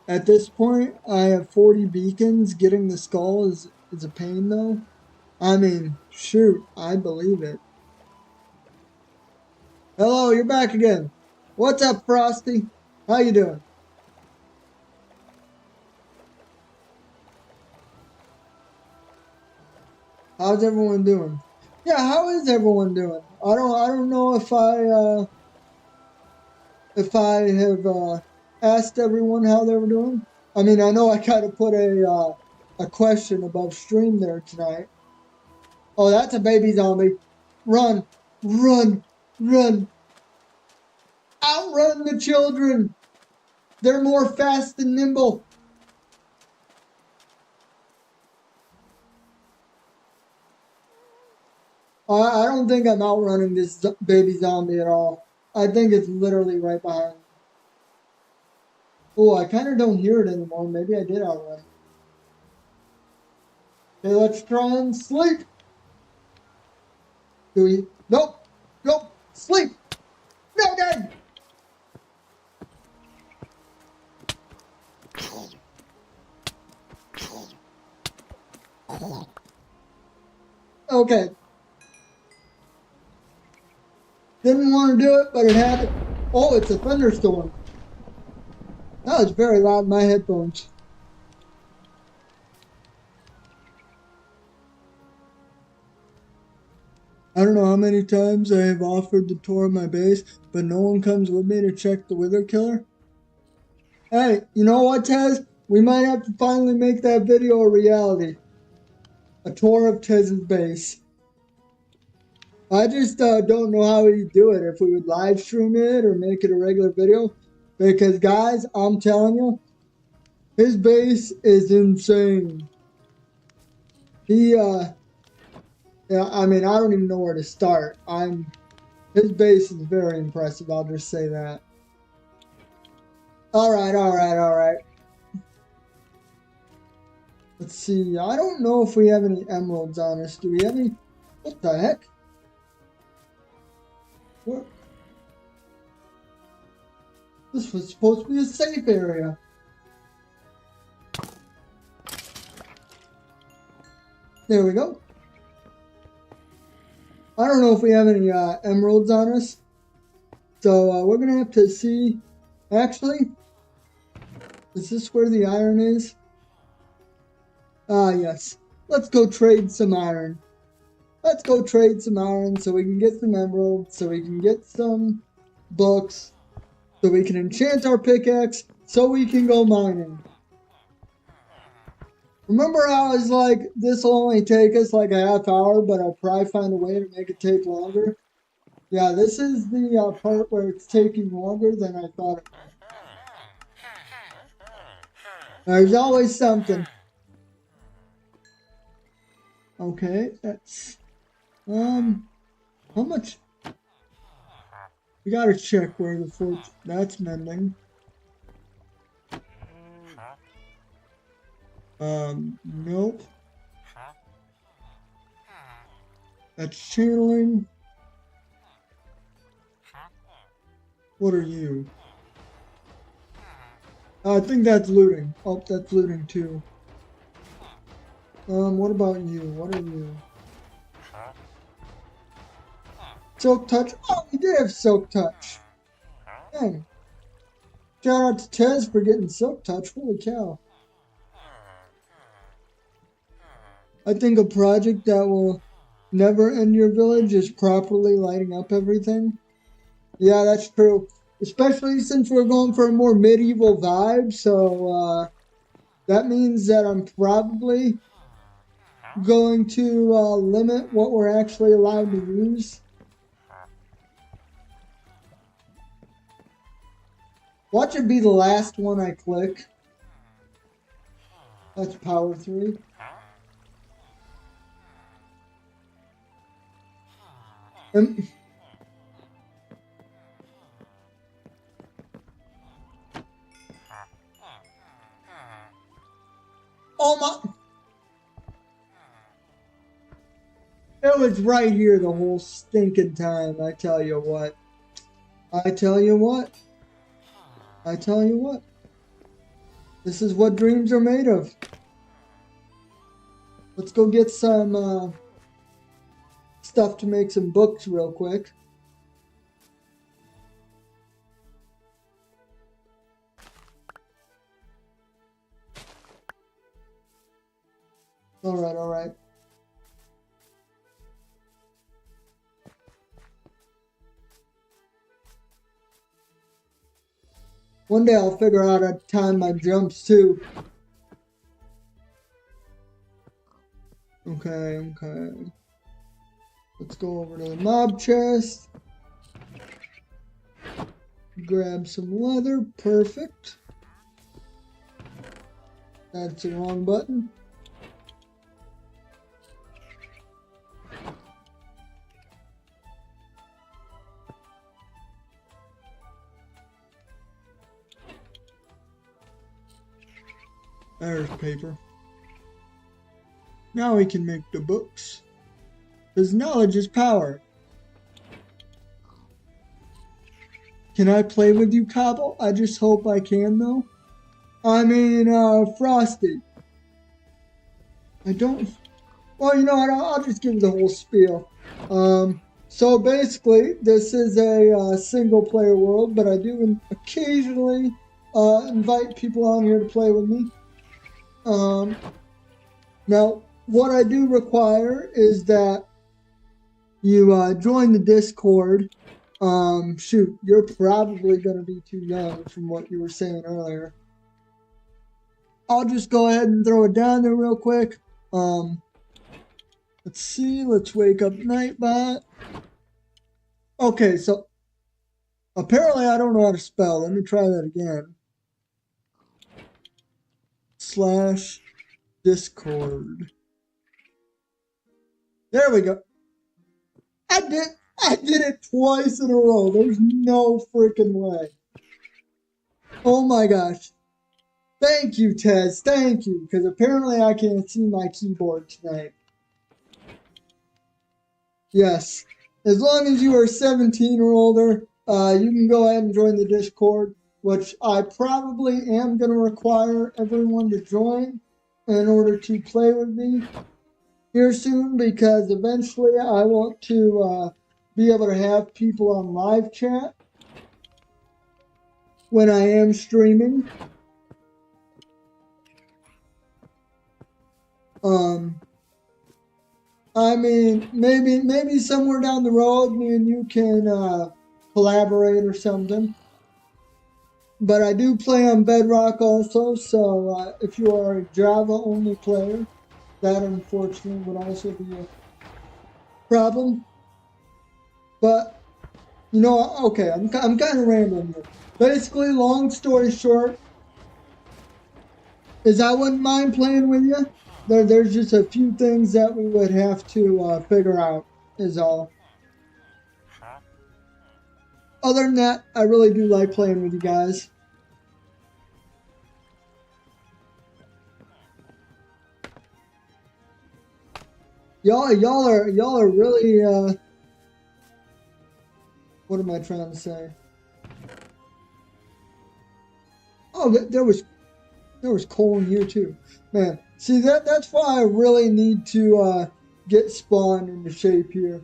At this point, I have 40 beacons. Getting the skull is a pain though. I mean, shoot, I believe it. Hello, you're back again. What's up, Frosty? How you doing? How's everyone doing? Yeah, how is everyone doing? I don't know if I have asked everyone how they were doing. I mean, I know I kind of put a question above stream there tonight. Oh, that's a baby zombie. Run, run, run. Outrun the children. They're more fast and nimble. I don't think I'm outrunning this baby zombie at all. I think it's literally right behind me. Oh, I kind of don't hear it anymore. Maybe I did outrun it. Okay, let's try and sleep. Do we? Nope. Nope. Sleep. No, Dad. Okay. Didn't want to do it, but it happened. Oh, it's a thunderstorm. That was very loud in my headphones. I don't know how many times I have offered the tour of my base, but no one comes with me to check the wither killer. Hey, you know what, Tez? We might have to finally make that video a reality. A tour of Tez's base. I just don't know how we'd do it. If we would live stream it or make it a regular video. Because, guys, I'm telling you, his base is insane. Yeah, I mean, I don't even know where to start. His base is very impressive, I'll just say that. Alright. Let's see, I don't know if we have any emeralds on us. Do we have any? What the heck? What? This was supposed to be a safe area. There we go. I don't know if we have any emeralds on us. So we're going to have to see. Actually, is this where the iron is? Ah, yes. Let's go trade some iron. Let's go trade some iron so we can get some emeralds, so we can get some books, so we can enchant our pickaxe, so we can go mining. Remember I was like, this will only take us like a half hour, but I'll probably find a way to make it take longer. Yeah, this is the part where it's taking longer than I thought it would. There's always something. Okay, that's, how much? We gotta check where the fort, that's mending. Nope. That's channeling. What are you? I think that's looting. Oh, that's looting too. What about you? What are you? Silk touch. Oh, we did have silk touch. Dang. Shout out to Tez for getting silk touch. Holy cow. I think a project that will never end your village is properly lighting up everything. Yeah, that's true. Especially since we're going for a more medieval vibe, so that means that I'm probably going to limit what we're actually allowed to use. Watch it be the last one I click. That's power 3. And oh my! It was right here the whole stinking time. I tell you what. I tell you what. I tell you what. This is what dreams are made of. Let's go get some stuff to make some books real quick. Alright, alright. One day I'll figure out how to time my jumps too. Okay, okay. Let's go over to the mob chest. Grab some leather. Perfect. That's the wrong button. There's paper. Now we can make the books. Because knowledge is power. Can I play with you, Cobble? I just hope I can, though. I mean, Frosty. I don't... Well, you know what? I'll just give you the whole spiel. So basically, this is a single-player world, but I do occasionally invite people on here to play with me. Now, what I do require is that you join the Discord. Shoot, you're probably going to be too young from what you were saying earlier. I'll just go ahead and throw it down there real quick. Let's see, let's wake up Nightbot. Okay, so apparently I don't know how to spell. Let me try that again. /Discord. There we go. I did it twice in a row. There's no freaking way. Oh my gosh. Thank you, Tez. Thank you. Because apparently I can't see my keyboard tonight. Yes. As long as you are 17 or older, you can go ahead and join the Discord, which I probably am going to require everyone to join in order to play with me here soon, because eventually I want to be able to have people on live chat when I am streaming. I mean, maybe somewhere down the road, me and you can collaborate or something. But I do play on Bedrock also, so if you are a Java-only player, that unfortunately would also be a problem. But, you know, okay, I'm kind of rambling here. Basically, long story short, is I wouldn't mind playing with you. There's just a few things that we would have to figure out, is all. Other than that, I really do like playing with you guys. Y'all are really what am I trying to say? Oh, there was coal in here too, man. See that's why I really need to get Spawn into shape here,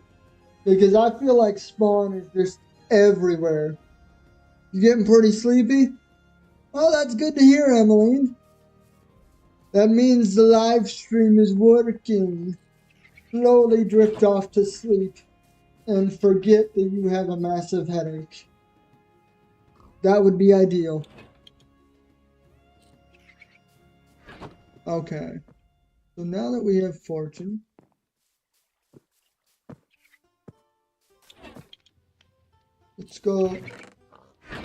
because I feel like Spawn is just everywhere. You getting pretty sleepy? Well, that's good to hear, Emmeline. That means the live stream is working. Slowly drift off to sleep and forget that you have a massive headache. That would be ideal. Okay. So now that we have fortune, let's go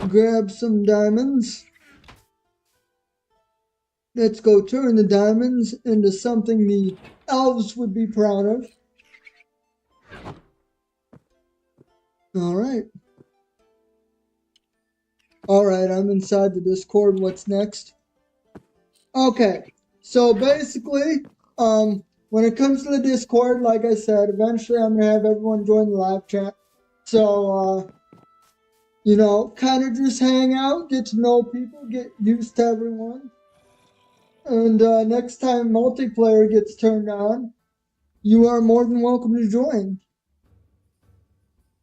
grab some diamonds. Let's go turn the diamonds into something the elves would be proud of. Alright. Alright, I'm inside the Discord. What's next? Okay, so basically, when it comes to the Discord, like I said, eventually I'm going to have everyone join the live chat. So, you know, kind of just hang out, get to know people, get used to everyone. And next time multiplayer gets turned on, you are more than welcome to join.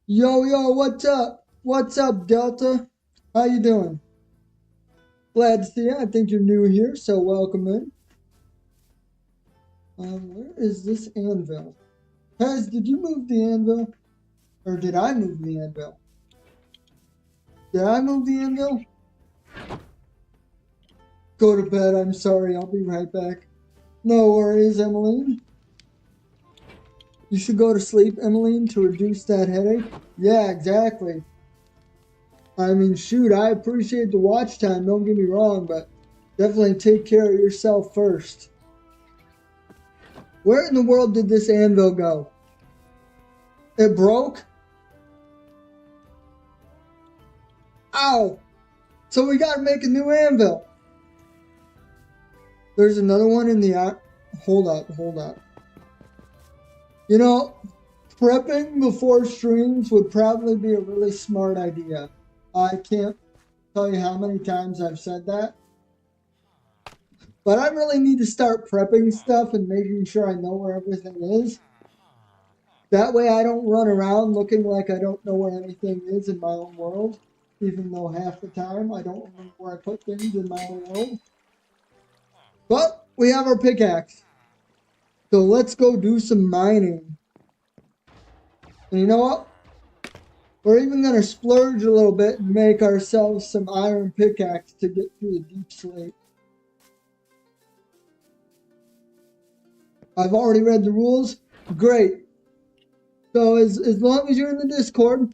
Yo, what's up? What's up, Delta? How you doing? Glad to see you. I think you're new here, so welcome in. Where is this anvil? Pez, did you move the anvil? Or did I move the anvil? Did I move the anvil? Go to bed, I'm sorry, I'll be right back. No worries, Emmeline. You should go to sleep, Emmeline, to reduce that headache. Yeah, exactly. I mean, shoot, I appreciate the watch time, don't get me wrong, but definitely take care of yourself first. Where in the world did this anvil go? It broke? Ow! So we gotta make a new anvil. There's another one in the... Hold up. You know, prepping before streams would probably be a really smart idea. I can't tell you how many times I've said that. But I really need to start prepping stuff and making sure I know where everything is. That way I don't run around looking like I don't know where anything is in my own world. Even though half the time I don't remember where I put things in my own world. But we have our pickaxe. So let's go do some mining. And you know what? We're even going to splurge a little bit and make ourselves some iron pickaxe to get through the deep slate. I've already read the rules. Great. So as long as you're in the Discord,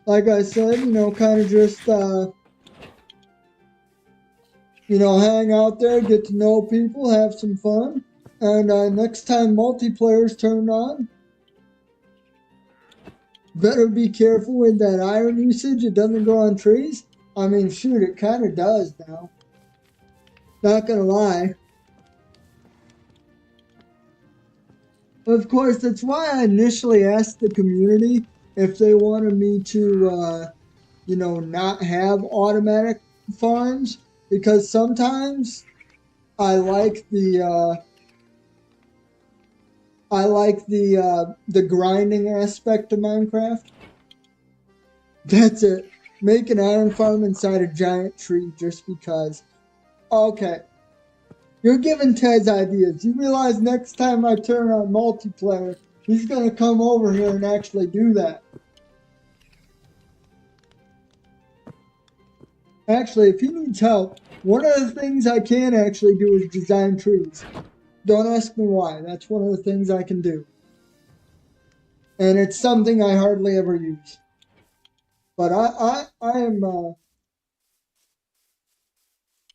like I said, you know, kind of just, you know, hang out there, get to know people, have some fun. And next time multiplayer's turned on, better be careful with that iron usage. It doesn't grow on trees. I mean, shoot, it kind of does now. Not gonna lie. Of course, that's why I initially asked the community if they wanted me to, you know, not have automatic farms. Because sometimes I like the grinding aspect of Minecraft. That's it. Make an iron farm inside a giant tree just because. Okay. You're giving Tez ideas. You realize next time I turn on multiplayer, he's going to come over here and actually do that. Actually, if he needs help, one of the things I can actually do is design trees. Don't ask me why. That's one of the things I can do. And it's something I hardly ever use. But I am,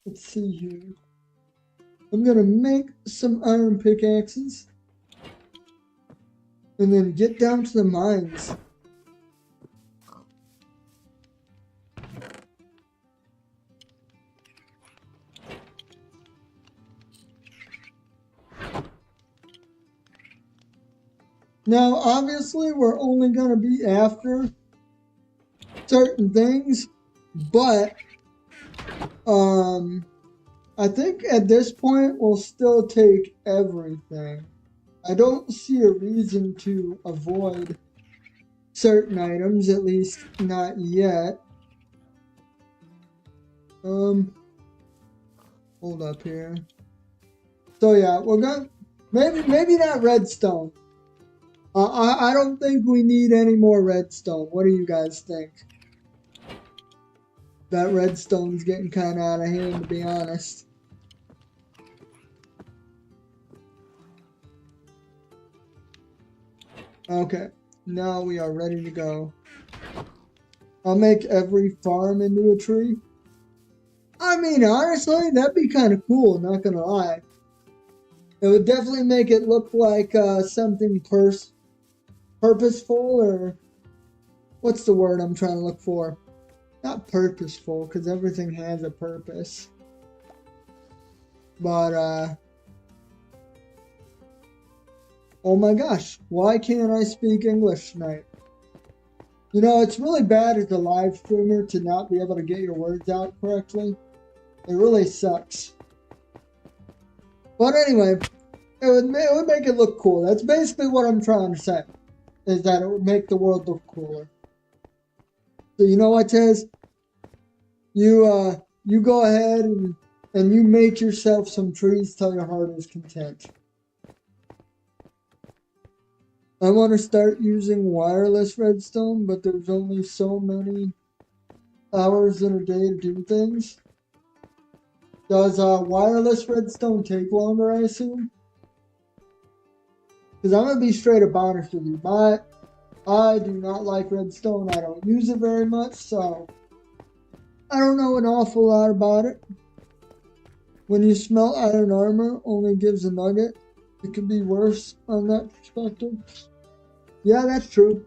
let's see here. I'm going to make some iron pickaxes. And then get down to the mines. Now, obviously, we're only going to be after certain things, but I think at this point we'll still take everything. I don't see a reason to avoid certain items, at least not yet. Hold up here. So yeah, we're going maybe not redstone. I don't think we need any more redstone. What do you guys think? That redstone's getting kind of out of hand, to be honest. Okay, now we are ready to go. I'll make every farm into a tree. I mean, honestly, that'd be kind of cool, not gonna lie. It would definitely make it look like something purposeful, or what's the word I'm trying to look for? Not purposeful, because everything has a purpose. But, oh my gosh, why can't I speak English tonight? You know, it's really bad as a live streamer to not be able to get your words out correctly. It really sucks. But anyway, it would make it look cool. That's basically what I'm trying to say, is that it would make the world look cooler. So you know what, Tez? You go ahead and you make yourself some trees till your heart is content. I want to start using wireless redstone, but there's only so many hours in a day to do things. Does wireless redstone take longer, I assume? Because I'm going to be straight up honest with you. I do not like redstone. I don't use it very much, so I don't know an awful lot about it. When you smelt iron armor only gives a nugget, it could be worse on that perspective. Yeah, that's true.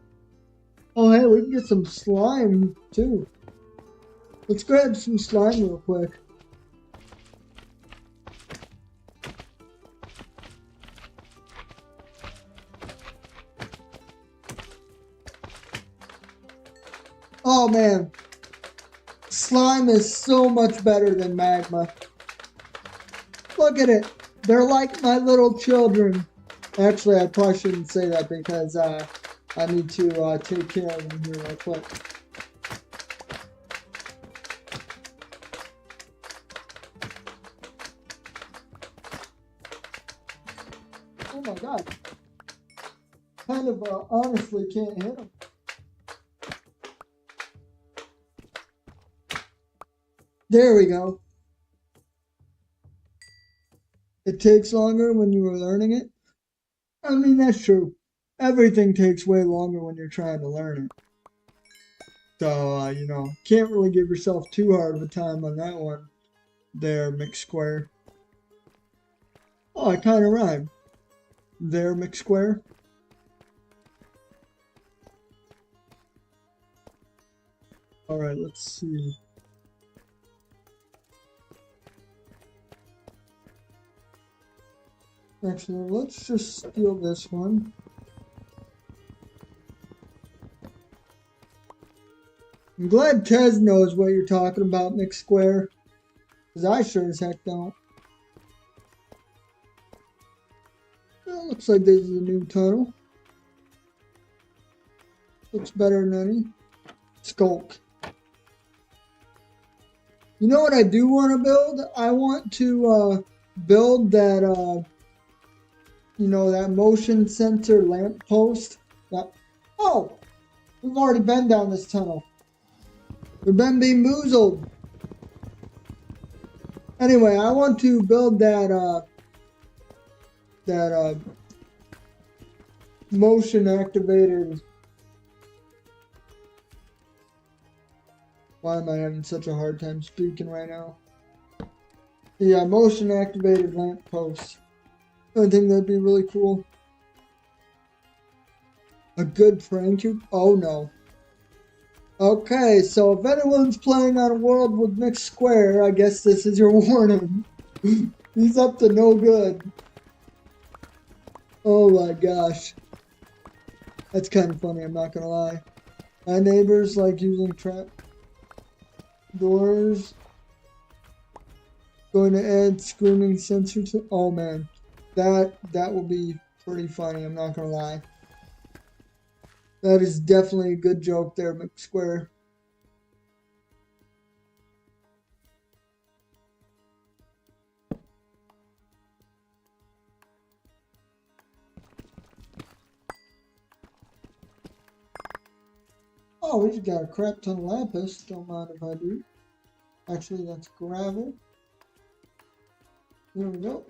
Oh, hey, we can get some slime, too. Let's grab some slime real quick. Oh, man. Slime is so much better than magma. Look at it. They're like my little children. Actually, I probably shouldn't say that because I need to take care of them here real quick. Oh my god. Kind of honestly can't hit them. There we go. It takes longer when you were learning it. I mean, that's true. Everything takes way longer when you're trying to learn it. So, you know, can't really give yourself too hard of a time on that one there, McSquare. Oh, I kind of rhymed. There, McSquare. Alright, let's see. Actually, let's just steal this one. I'm glad Tez knows what you're talking about, McSquare. Because I sure as heck don't. Well, looks like this is a new tunnel. Looks better than any. Skulk. You know what I do want to build? I want to build that, you know, that motion sensor lamp post. Oh! We've already been down this tunnel. We've been bamboozled. Anyway, I want to build that, motion activated. Why am I having such a hard time speaking right now? Yeah, motion activated lamp post. I think that'd be really cool. A good prank? Oh no. Okay, so if anyone's playing on a world with mixed square, I guess this is your warning. He's up to no good. Oh my gosh. That's kind of funny, I'm not gonna lie. My neighbors like using trap doors. Going to add screaming sensor to. Oh man, that will be pretty funny. I'm not gonna lie. That is definitely a good joke there, McSquare. Oh, we just got a crap ton of lapis. Don't mind if I do. Actually, that's gravel. There we go.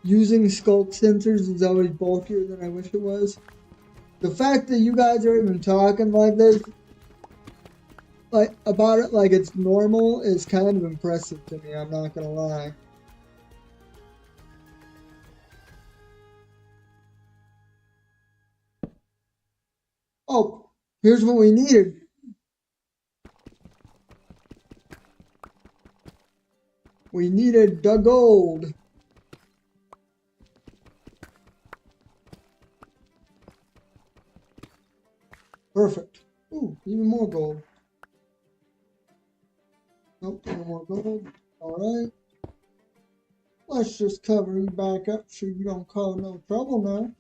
using sculpt sensors is always bulkier than I wish it was. The fact that you guys are even talking like this, like about it like it's normal, is kind of impressive to me, I'm not gonna lie. Oh, here's what we needed. We needed the gold. Perfect. Ooh, even more gold. Nope, no more gold. Alright. Let's just cover you back up so you don't cause no trouble now.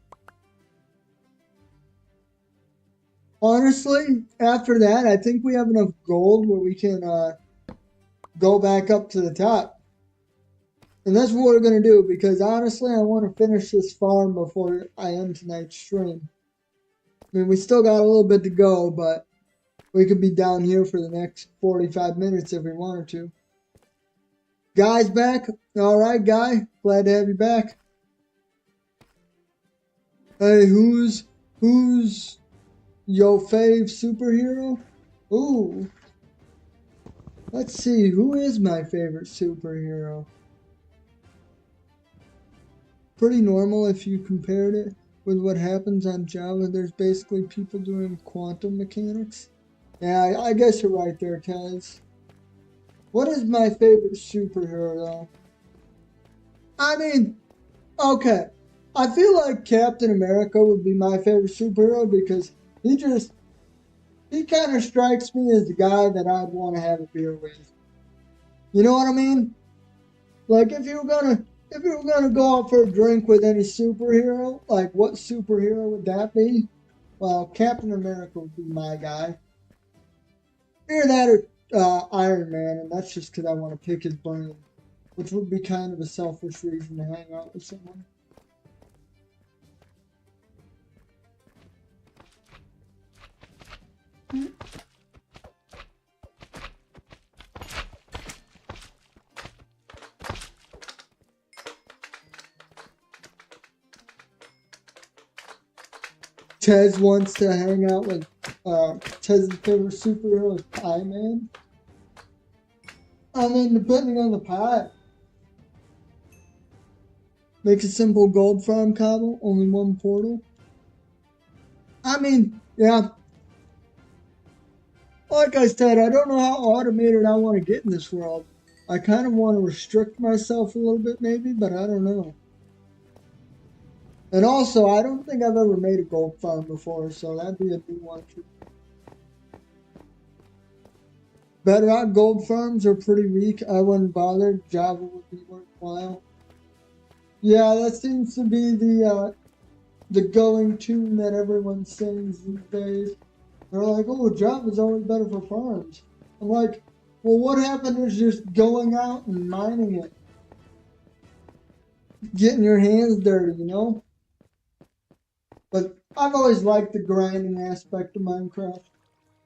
Honestly, after that, I think we have enough gold where we can go back up to the top. And that's what we're going to do, because honestly, I want to finish this farm before I end tonight's stream. I mean, we still got a little bit to go, but we could be down here for the next 45 minutes if we wanted to. Guy's back. All right, Guy. Glad to have you back. Hey, who's your fave superhero? Ooh. Let's see, who is my favorite superhero? Pretty normal if you compared it with what happens on Java. There's basically people doing quantum mechanics. Yeah, I guess you're right there, Kaz. What is my favorite superhero, though? I mean, okay. I feel like Captain America would be my favorite superhero because he kind of strikes me as the guy that I'd want to have a beer with. You know what I mean? Like if you were gonna go out for a drink with any superhero, like what superhero would that be? Well, Captain America would be my guy. Either that or Iron Man, and that's just because I want to pick his brain, which would be kind of a selfish reason to hang out with someone. Tez wants to hang out with Tez's favorite superhero is Pie Man. I mean, depending on the pie. Make a simple gold farm cobble, only one portal. I mean, yeah. Like I said, I don't know how automated I want to get in this world. I kind of want to restrict myself a little bit maybe, but I don't know. And also, I don't think I've ever made a gold farm before, so that'd be a new one for me. Bedrock gold farms are pretty weak. I wouldn't bother. Java would be worthwhile. Yeah, that seems to be the going tune that everyone sings these days. They're like, oh, Java's always better for farms. I'm like, well, what happened is just going out and mining it. Getting your hands dirty, you know? But I've always liked the grinding aspect of Minecraft,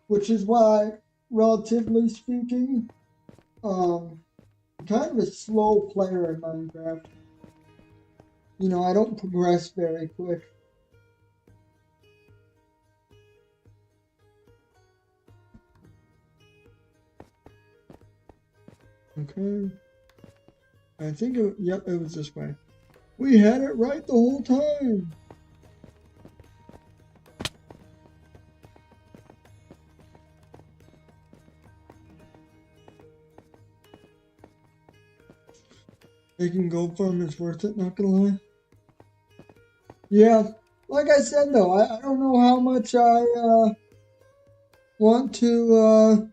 which is why, relatively speaking, I'm kind of a slow player in Minecraft. You know, I don't progress very quick. Okay. I think yep, it was this way. We had it right the whole time. Making gold farm is worth it, not gonna lie. Yeah, like I said though, I don't know how much I want to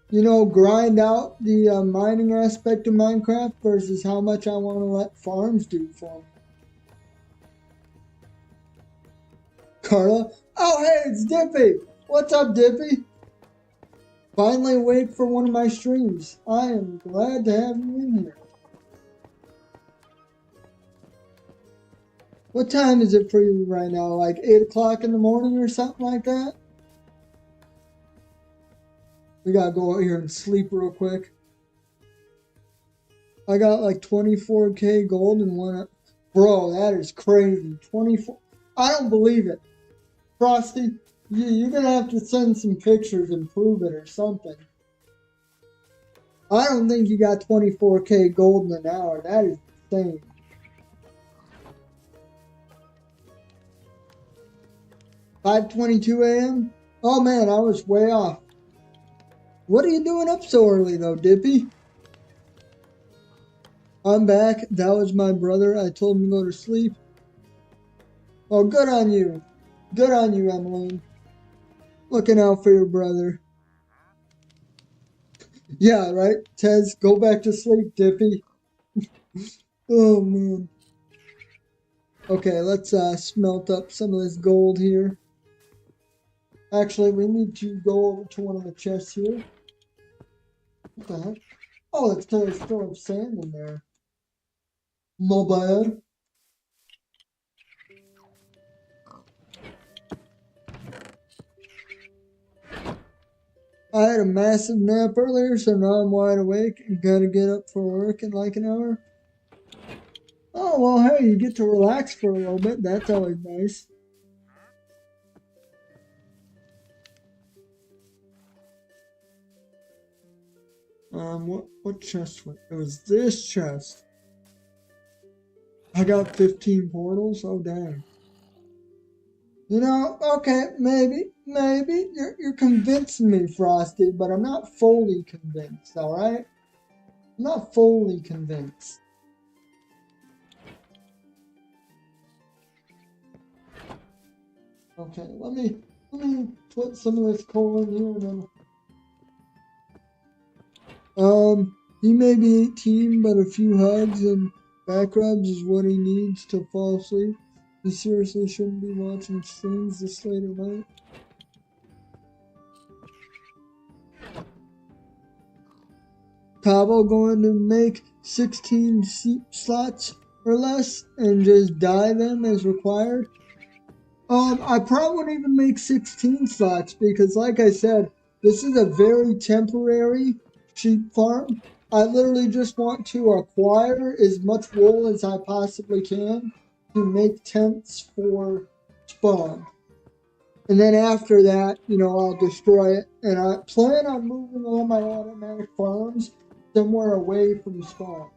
you know, grind out the mining aspect of Minecraft versus how much I want to let farms do for me. Carla? Oh, hey, it's Dippy! What's up, Dippy? Finally awake for one of my streams. I am glad to have you in here. What time is it for you right now? Like 8 o'clock in the morning or something like that? We gotta go out here and sleep real quick. I got like 24K gold and one. Bro, that is crazy. 24. I don't believe it. Frosty, you're going to have to send some pictures and prove it or something. I don't think you got 24K gold in an hour. That is insane. $5:22 a.m.? Oh man, I was way off. What are you doing up so early though, Dippy? I'm back. That was my brother. I told him to go to sleep. Oh, good on you. Good on you, Emmeline. Looking out for your brother. Yeah, right? Tez, go back to sleep, Dippy. Oh, man. Okay, let's smelt up some of this gold here. Actually, we need to go over to one of the chests here. What the heck? Oh, it's because I still have sand in there. No bad. I had a massive nap earlier, so now I'm wide awake and gotta get up for work in like an hour. Oh, well, hey, you get to relax for a little bit. That's always nice. What chest was it? It was this chest. I got 15 portals. Oh, dang. You know, okay, maybe. You're convincing me, Frosty, but I'm not fully convinced, alright? I'm not fully convinced. Okay, let me put some of this coal in here and then he may be 18, but a few hugs and back rubs is what he needs to fall asleep. He seriously shouldn't be watching streams this late at night. Cabo going to make 16 slots or less and just dye them as required. I probably wouldn't even make 16 slots because, like I said, this is a very temporary sheep farm. I literally just want to acquire as much wool as I possibly can to make tents for spawn. And then after that, you know, I'll destroy it. And I plan on moving all my automatic farms somewhere away from spawn.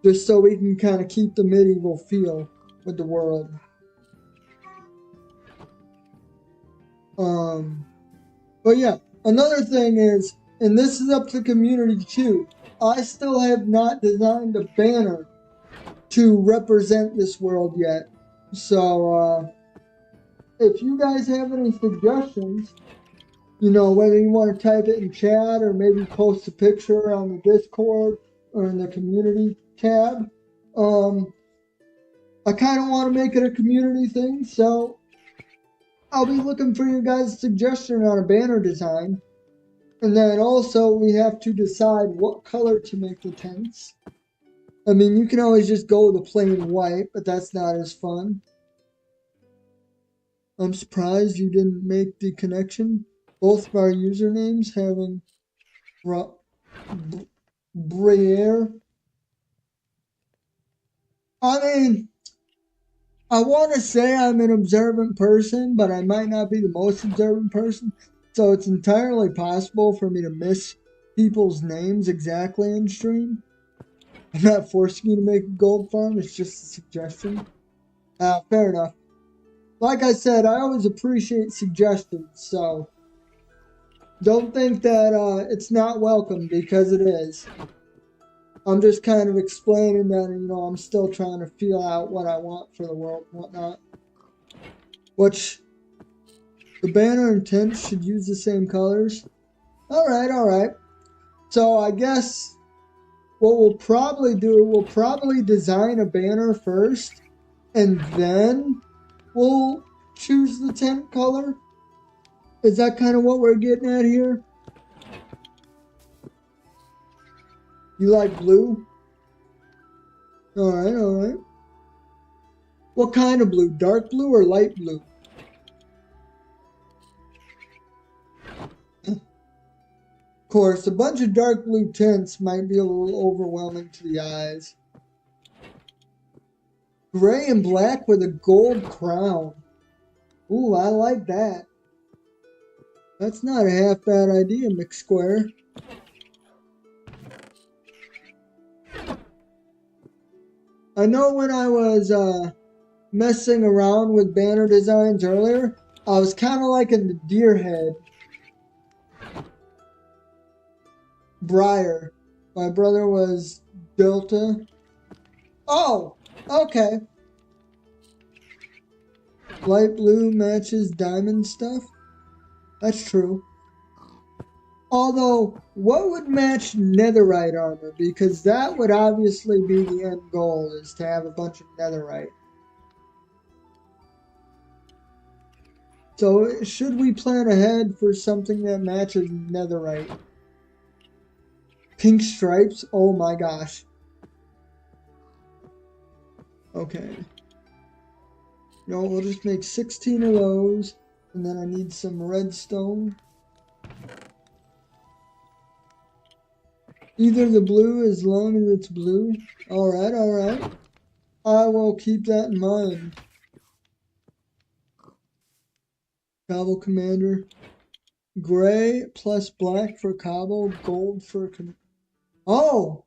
Just so we can kind of keep the medieval feel with the world. But yeah, another thing is, and this is up to the community too, I still have not designed a banner to represent this world yet. So, if you guys have any suggestions, you know, whether you want to type it in chat or maybe post a picture on the Discord or in the community tab, I kind of want to make it a community thing, so I'll be looking for your guys' suggestion on a banner design. And then also we have to decide what color to make the tents. I mean, you can always just go with the plain white, but that's not as fun. I'm surprised you didn't make the connection. Both of our usernames having Briere. I mean, I want to say I'm an observant person, but I might not be the most observant person. So it's entirely possible for me to miss people's names exactly in stream. I'm not forcing you to make a gold farm, it's just a suggestion. Fair enough. Like I said, I always appreciate suggestions, so don't think that it's not welcome, because it is. I'm just kind of explaining that, you know, I'm still trying to feel out what I want for the world and whatnot. Which, the banner and tents should use the same colors. Alright. So I guess what we'll probably do, we'll probably design a banner first, and then we'll choose the tent color. Is that kind of what we're getting at here? You like blue? Alright. What kind of blue? Dark blue or light blue? course, a bunch of dark blue tints might be a little overwhelming to the eyes. Gray and black with a gold crown. Ooh, I like that. That's not a half bad idea, McSquare. I know when I was messing around with banner designs earlier, I was kind of like in the deer head. Briar. My brother was Delta. Oh, okay. Light blue matches diamond stuff. That's true. Although, what would match netherite armor? Because that would obviously be the end goal, is to have a bunch of netherite. So, should we plan ahead for something that matches netherite? Pink stripes? Oh my gosh. Okay. No, we'll just make 16 of those. And then I need some redstone. Either the blue as long as it's blue. Alright, alright. I will keep that in mind. Cobble Commander. Gray plus black for cobble, gold for... Oh!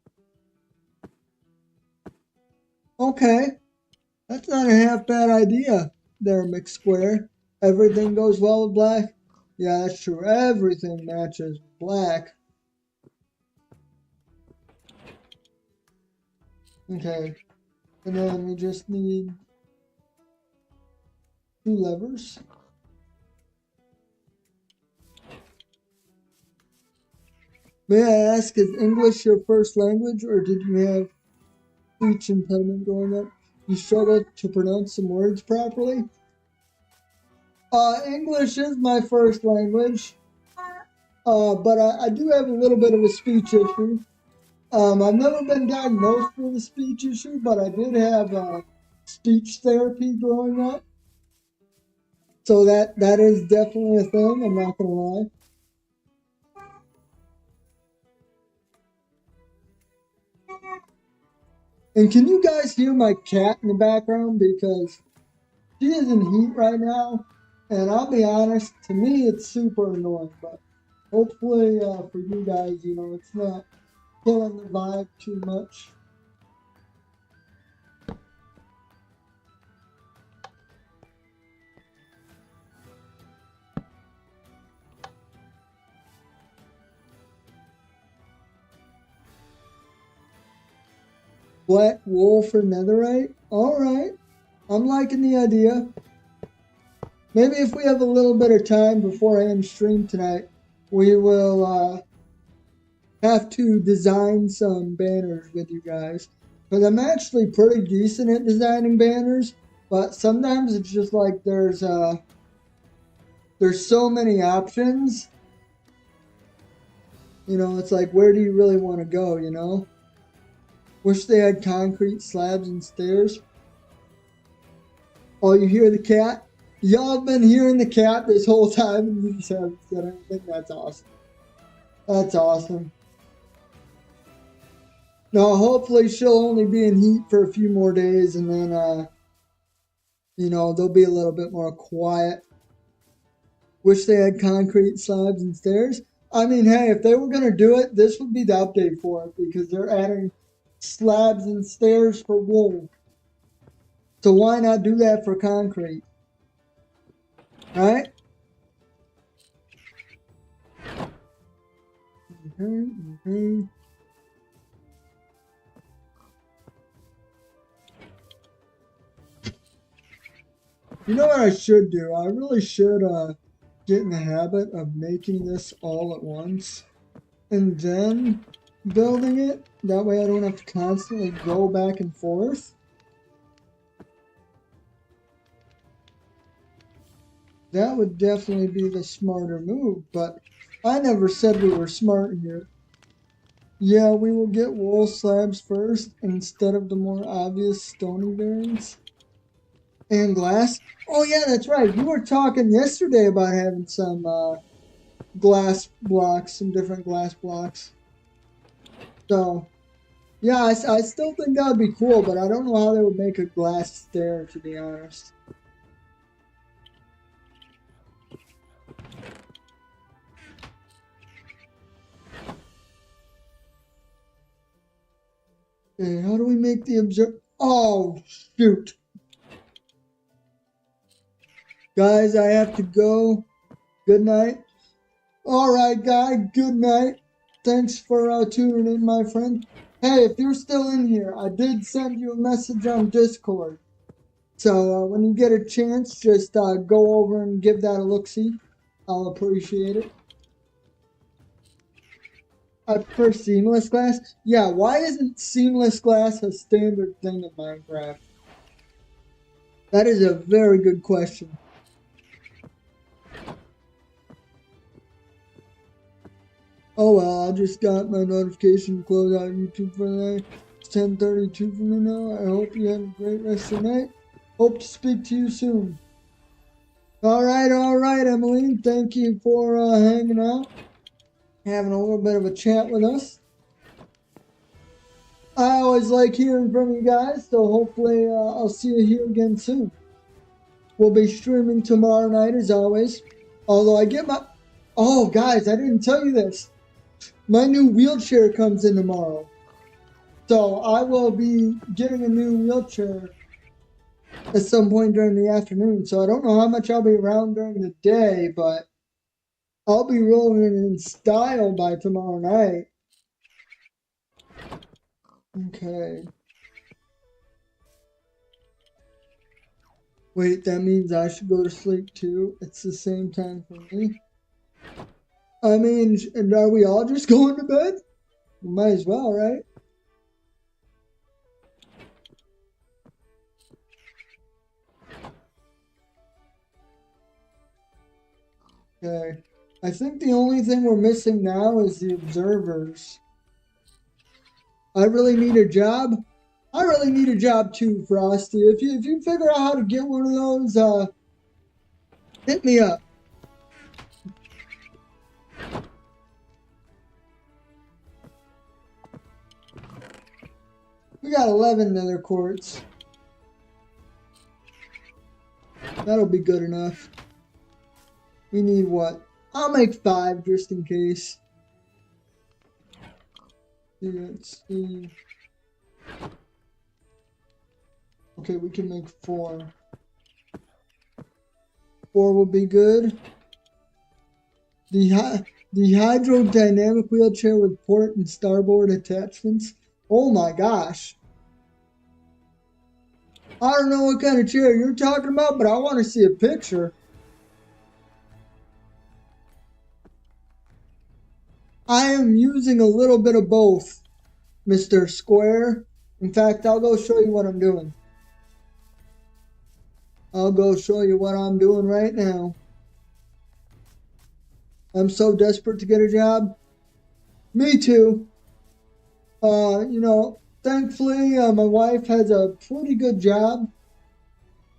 Okay. That's not a half bad idea there, McSquare. Everything goes well with black? Yeah, that's true. Everything matches black. Okay. And then we just need 2 levers. May I ask, is English your first language, or did you have speech impediment growing up? You struggle to pronounce some words properly? English is my first language, but I do have a little bit of a speech issue. I've never been diagnosed with a speech issue, but I did have speech therapy growing up. So that is definitely a thing, I'm not going to lie. And can you guys hear my cat in the background? Because she is in heat right now. And I'll be honest, to me it's super annoying. But hopefully for you guys, you know, it's not killing the vibe too much. Black wool for netherite? Alright. I'm liking the idea. Maybe if we have a little bit of time before I end stream tonight, we will have to design some banners with you guys. Because I'm actually pretty decent at designing banners, but sometimes it's just like there's so many options. You know, it's like, where do you really want to go, you know? Wish they had concrete slabs and stairs. Oh, you hear the cat? Y'all have been hearing the cat this whole time and you just haven't said anything? That's awesome. That's awesome. No, hopefully she'll only be in heat for a few more days and then, you know, they'll be a little bit more quiet. Wish they had concrete slabs and stairs. I mean, hey, if they were going to do it, this would be the update for it because they're adding slabs and stairs for wool. So why not do that for concrete? Right? You know what I should do? I really should get in the habit of making this all at once and then building it. That way I don't have to constantly go back and forth. That would definitely be the smarter move, but I never said we were smart here. Yeah, we will get wool slabs first instead of the more obvious stony variants. And glass. Oh yeah, that's right. You were talking yesterday about having some glass blocks, some different glass blocks. So, yeah, I still think that would be cool, but I don't know how they would make a glass stair, to be honest. Okay, how do we make the observe? Oh, shoot. Guys, I have to go. Good night. All right, guy, good night. Thanks for tuning in, my friend. Hey, if you're still in here, I did send you a message on Discord. So when you get a chance, just go over and give that a look-see. I'll appreciate it. I prefer seamless glass. Yeah, why isn't seamless glass a standard thing in Minecraft? That is a very good question. Oh well, I just got my notification to close out YouTube for the night. It's 10:32 for me now. I hope you have a great rest of your night. Hope to speak to you soon. All right, Emmeline. Thank you for hanging out, having a little bit of a chat with us. I always like hearing from you guys, so hopefully I'll see you here again soon. We'll be streaming tomorrow night as always. Although I get my... Oh, guys, I didn't tell you this. My new wheelchair comes in tomorrow. So I will be getting a new wheelchair at some point during the afternoon. So I don't know how much I'll be around during the day, but I'll be rolling in style by tomorrow night. Okay. Wait, that means I should go to sleep too. It's the same time for me. I mean, and are we all just going to bed? Might as well, right? Okay. I think the only thing we're missing now is the observers. I really need a job. I really need a job too, Frosty. If you figure out how to get one of those, hit me up. We got 11 nether quartz. That'll be good enough. We need what? I'll make 5 just in case. Let's see. Okay, we can make 4. 4 will be good. The hydrodynamic wheelchair with port and starboard attachments. Oh my gosh. I don't know what kind of chair you're talking about, but I want to see a picture. I am using a little bit of both, Mr. Square. In fact, I'll go show you what I'm doing. I'll go show you what I'm doing right now. I'm so desperate to get a job. Me too. Thankfully, my wife has a pretty good job.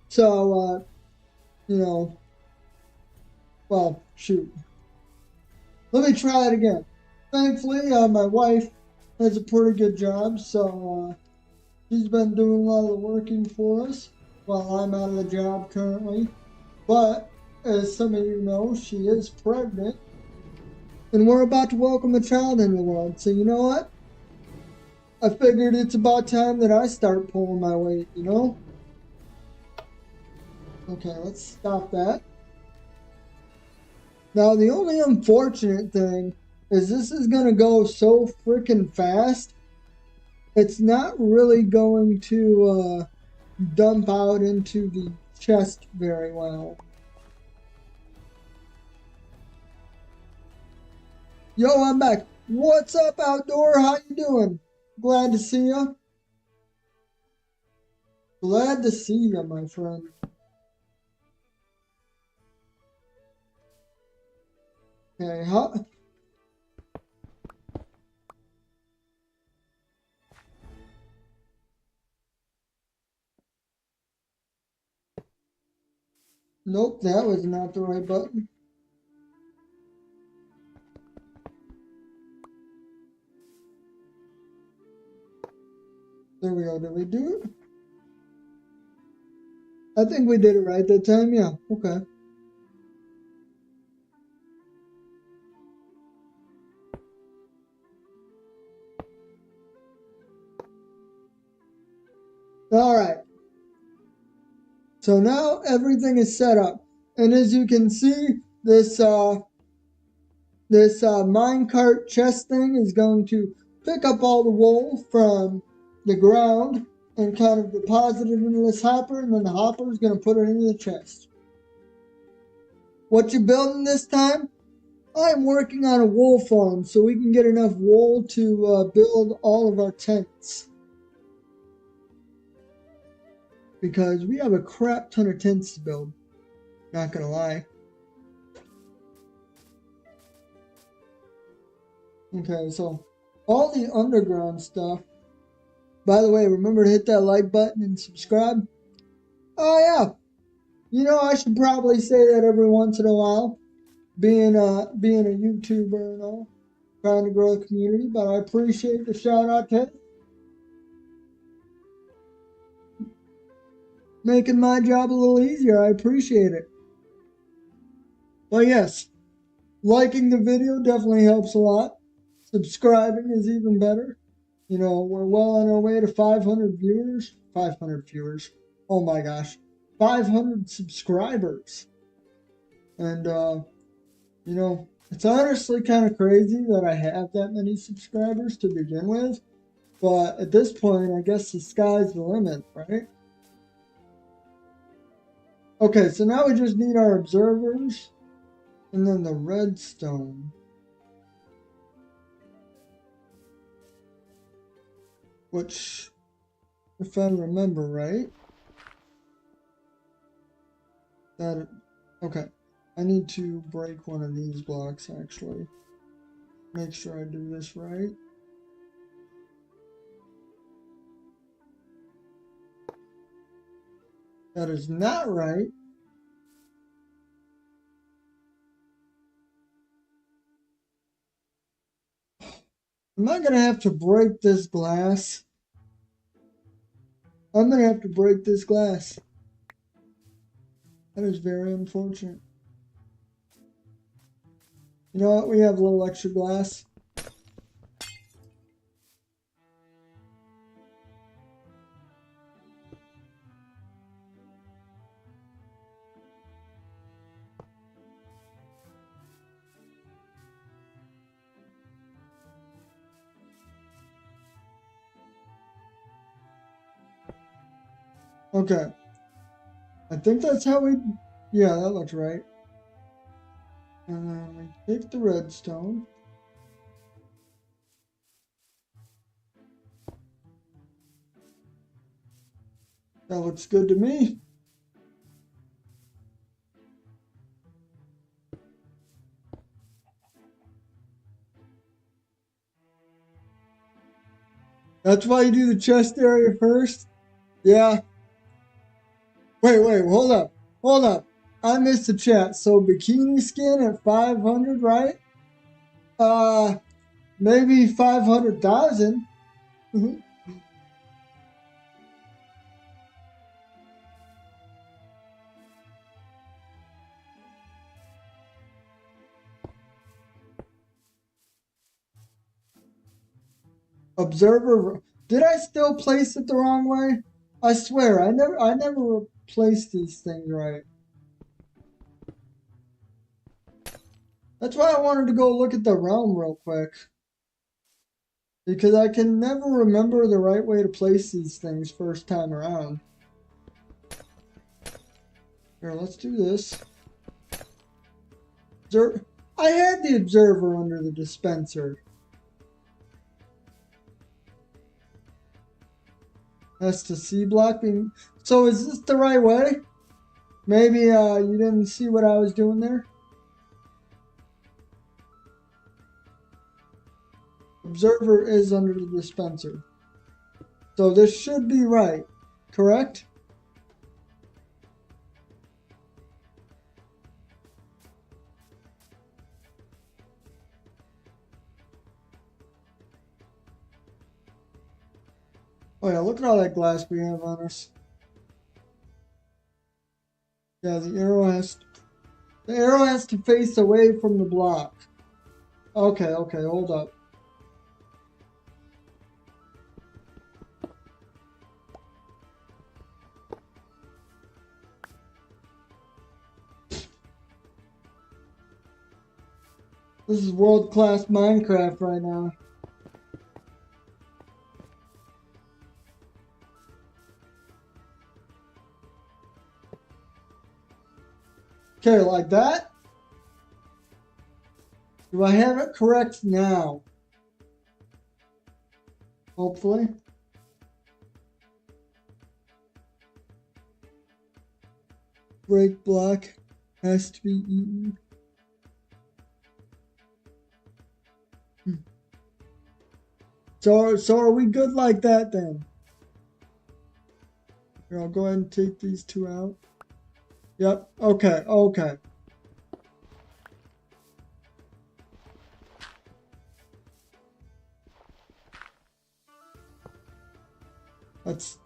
So, well, shoot. Let me try it again. Thankfully, my wife has a pretty good job, so she's been doing a lot of the working for us while I'm out of the job currently. But, as some of you know, she is pregnant, and we're about to welcome a child into the world. So, you know what? I figured it's about time that I start pulling my weight, you know? Okay, let's stop that. Now, the only unfortunate thing is this is going to go so freaking fast, it's not really going to dump out into the chest very well. Yo, I'm back. What's up, Outdoor? How you doing? Glad to see you. Glad to see you, my friend. Okay, how... Nope, that was not the right button. There we go. Did we do it? I think we did it right that time. Yeah. Okay. All right. So now everything is set up. And as you can see, this minecart chest thing is going to pick up all the wool from the ground and kind of deposit it into this hopper, and then the hopper is going to put it into the chest. What you building this time? I'm working on a wool farm so we can get enough wool to build all of our tents. Because we have a crap ton of tents to build. Not gonna lie. Okay, so all the underground stuff. By the way, remember to hit that like button and subscribe. Oh yeah, you know I should probably say that every once in a while, being a YouTuber and all, trying to grow the community. But I appreciate the shout out, Ted, making my job a little easier. I appreciate it. But yes, liking the video definitely helps a lot. Subscribing is even better. You know, we're well on our way to 500 viewers. 500 viewers. Oh my gosh. 500 subscribers. And, you know, it's honestly kind of crazy that I have that many subscribers to begin with. But at this point, I guess the sky's the limit, right? Okay, so now we just need our observers and then the redstone. Which, if I remember right, that, okay, I need to break one of these blocks actually. Make sure I do this right. That is not right. Am I gonna have to break this glass? I'm gonna have to break this glass. That is very unfortunate. You know what? We have a little extra glass. Okay. I think that's how we... Yeah, that looks right. And then we take the redstone. That looks good to me. That's why you do the chest area first? Yeah. Wait, hold up. Hold up. I missed the chat. So bikini skin at 500, right? Maybe 500,000. Observer. Did I still place it the wrong way? I swear, I never placed these things right. That's why I wanted to go look at the realm real quick. Because I can never remember the right way to place these things first time around. Here, let's do this. I had the observer under the dispenser. That's the C block being... So is this the right way? Maybe you didn't see what I was doing there? Observer is under the dispenser. So this should be right, correct? Oh yeah, look at all that glass we have on us. Yeah, the arrow has to face away from the block. Okay, okay, hold up. This is world-class Minecraft right now. Okay, like that? Do I have it correct now? Hopefully. Break block has to be eaten. So are we good like that then? Here, I'll go ahead and take these two out. Yep, okay, okay. That's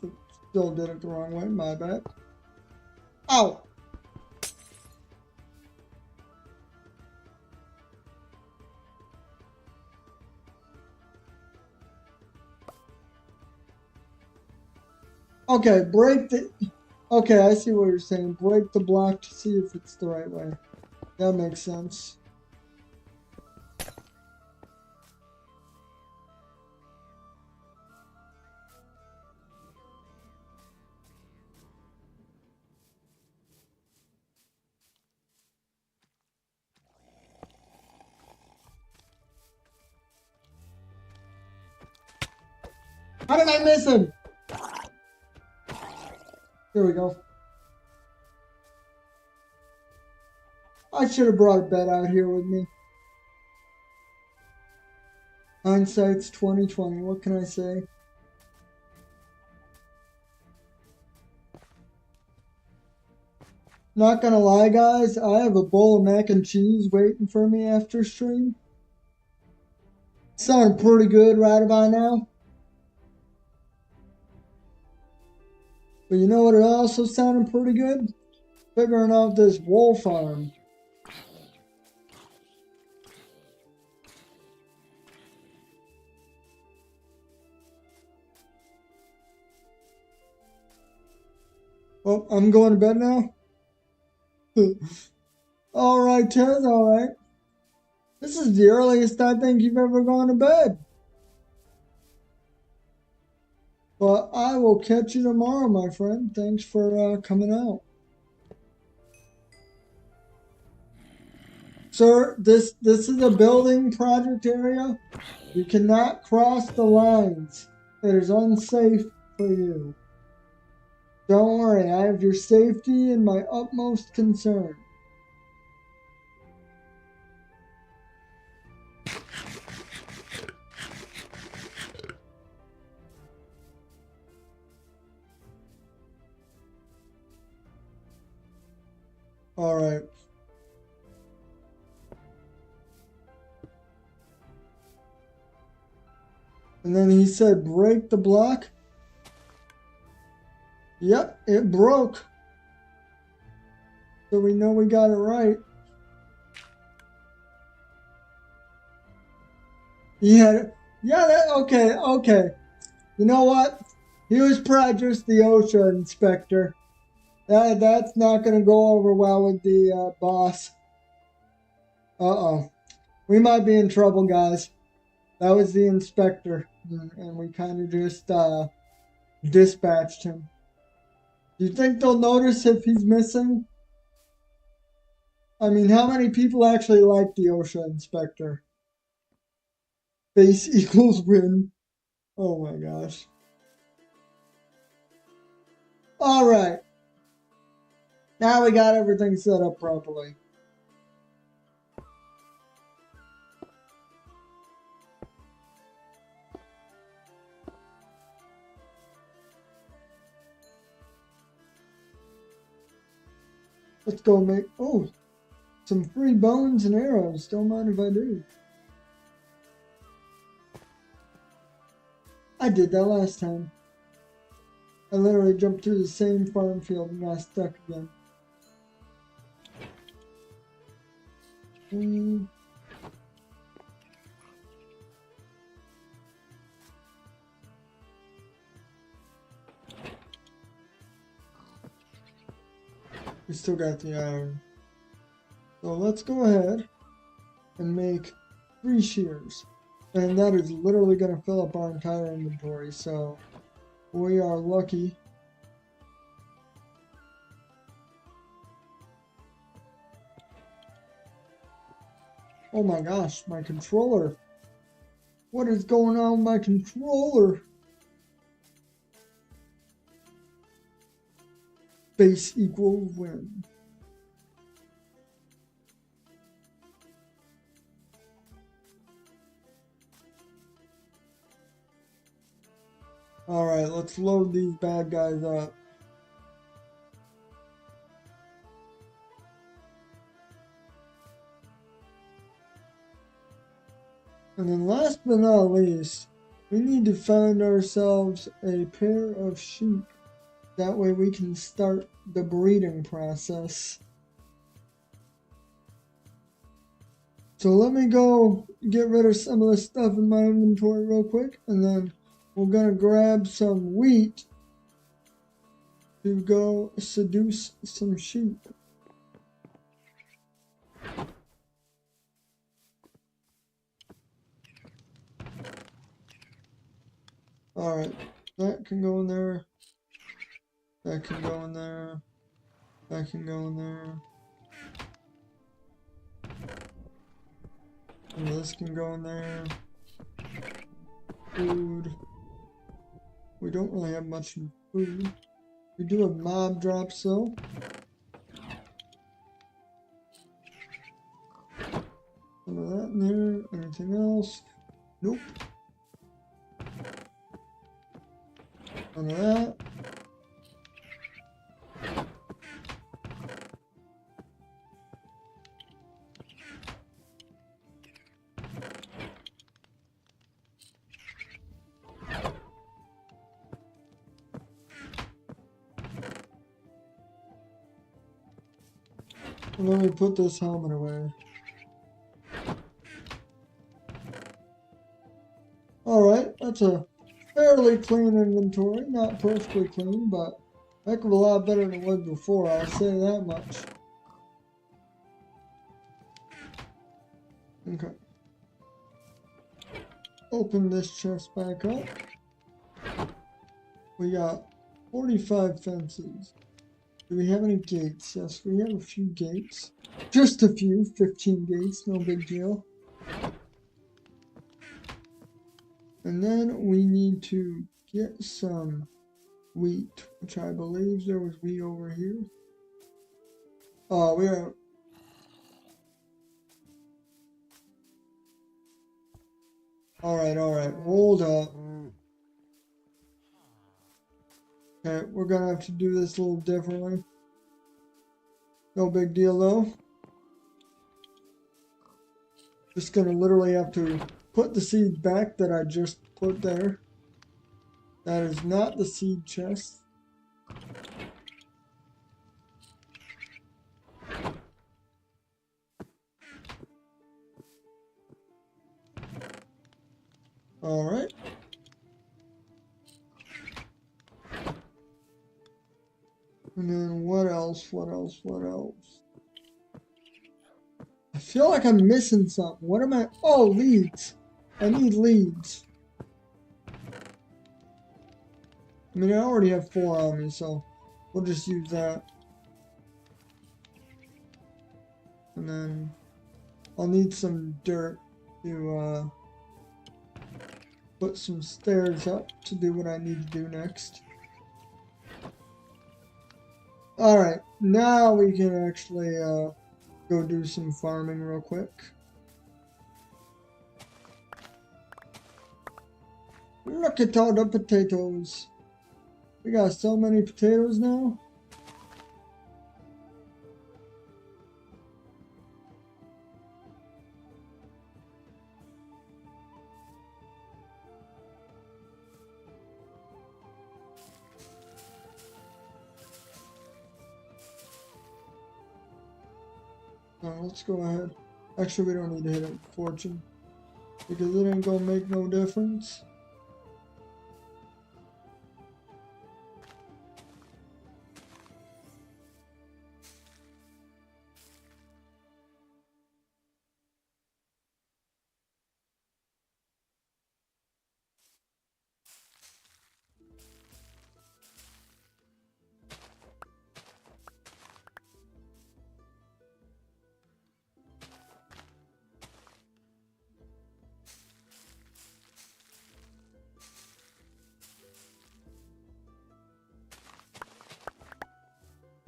still did it the wrong way, my bad. Ow! Okay, okay, I see what you're saying. Break the block to see if it's the right way. That makes sense. How did I miss him? Here we go. I should have brought a bed out here with me. Hindsight's 2020. What can I say? Not gonna lie, guys. I have a bowl of mac and cheese waiting for me after stream. Sounding pretty good right about now. But you know what? It also sounded pretty good. Figuring out this wool farm. Well, I'm going to bed now. Alright, Tez, alright. This is the earliest I think you've ever gone to bed. But I will catch you tomorrow, my friend. Thanks for coming out. Sir, this is a building project area. You cannot cross the lines. It is unsafe for you. Don't worry, I have your safety in my utmost concern. Alright. And then he said, break the block. Yep, it broke. So we know we got it right. Yeah, okay. You know what? He was probably just the OSHA inspector. That's not going to go over well with the boss. Uh-oh. We might be in trouble, guys. That was the inspector, and we kind of just dispatched him. Do you think they'll notice if he's missing? I mean, how many people actually like the OSHA inspector? Base equals win. Oh my gosh. Alright. Now we got everything set up properly. Let's go make, some free bones and arrows. Don't mind if I do. I did that last time. I literally jumped through the same farm field and got stuck again. We still got the iron. So let's go ahead and make 3 shears. And that is literally going to fill up our entire inventory. So we are lucky. Oh my gosh, my controller. What is going on with my controller? Base equals win. Alright, let's load these bad guys up. And then last but not least, we need to find ourselves a pair of sheep. That way we can start the breeding process. So let me go get rid of some of the stuff in my inventory real quick, and then we're gonna grab some wheat to go seduce some sheep. Alright, that can go in there. That can go in there. That can go in there. And this can go in there. Food. We don't really have much food. We do have mob drops though. Some of that in there. Anything else? Nope. None of that. And let me put this helmet away. Alright, that's a fairly clean inventory. Not perfectly clean, but a heck of a lot better than it was before, I'll say that much. Okay. Open this chest back up. We got 45 fences. Do we have any gates? Yes, we have a few gates. Just a few, 15 gates, no big deal. And then we need to get some wheat, which I believe there was wheat over here. Oh, we are... Alright, hold up. Okay, we're gonna have to do this a little differently. No big deal though. Just gonna literally have to put the seed back that I just put there. That is not the seed chest. Alright. And then what else? I feel like I'm missing something. What am I? Oh, leads. I need leads. I mean, I already have 4 on me, so we'll just use that. And then I'll need some dirt to put some stairs up to do what I need to do next. Alright, now we can actually go do some farming real quick. Look at all the potatoes. We got so many potatoes now. Let's go ahead. Actually, we don't need to hit a fortune because it ain't gonna make no difference.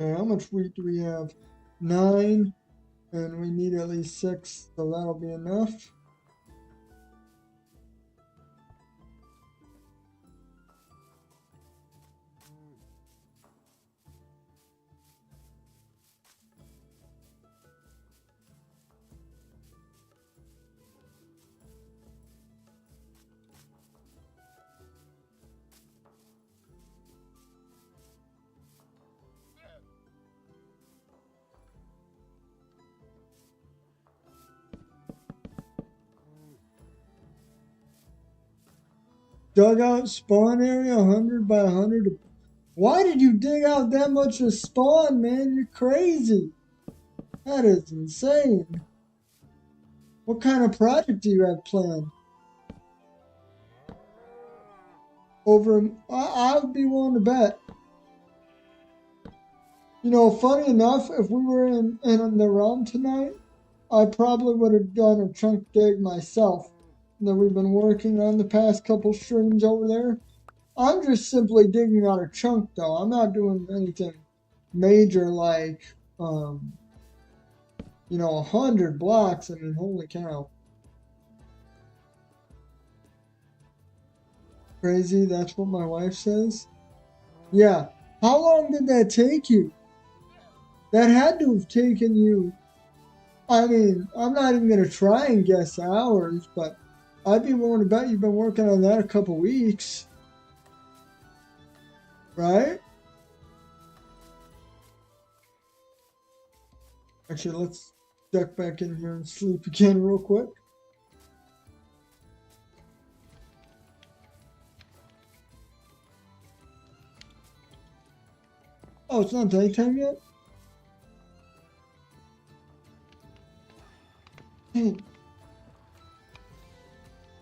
Okay, how much wheat do we have? 9, and we need at least 6, so that'll be enough. Dugout spawn area 100 by 100. Why did you dig out that much of spawn, man? You're crazy. That is insane. What kind of project do you have planned? I would be willing to bet. You know, funny enough, if we were in the realm tonight, I probably would have done a chunk dig myself that we've been working on the past couple streams over there. I'm just simply digging out a chunk though. I'm not doing anything major like, you know, 100 blocks. I mean, holy cow. Crazy, that's what my wife says. Yeah. How long did that take you? That had to have taken you. I mean, I'm not even going to try and guess hours, but I'd be willing to bet you've been working on that a couple weeks. Right? Actually, let's duck back in here and sleep again real quick. Oh, it's not daytime yet?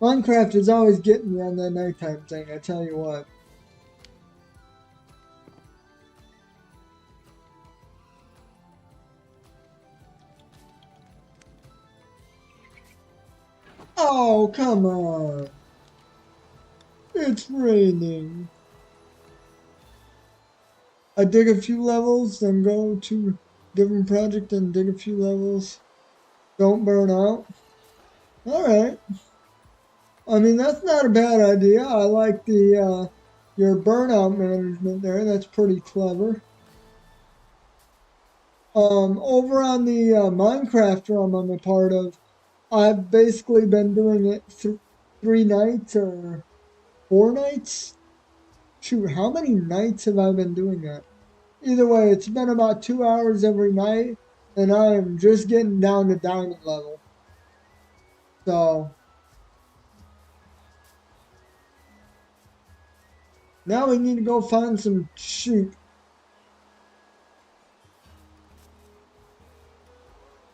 Minecraft is always getting me on that nighttime thing, I tell you what. Oh, come on. It's raining. I dig a few levels, then go to different project and dig a few levels. Don't burn out. Alright. I mean, that's not a bad idea. I like the your burnout management there. That's pretty clever. Over on the Minecraft realm I'm a part of, I've basically been doing it 3 nights or 4 nights. Shoot, how many nights have I been doing that? Either way, it's been about 2 hours every night, and I am just getting down to diamond level. So now we need to go find some sheep.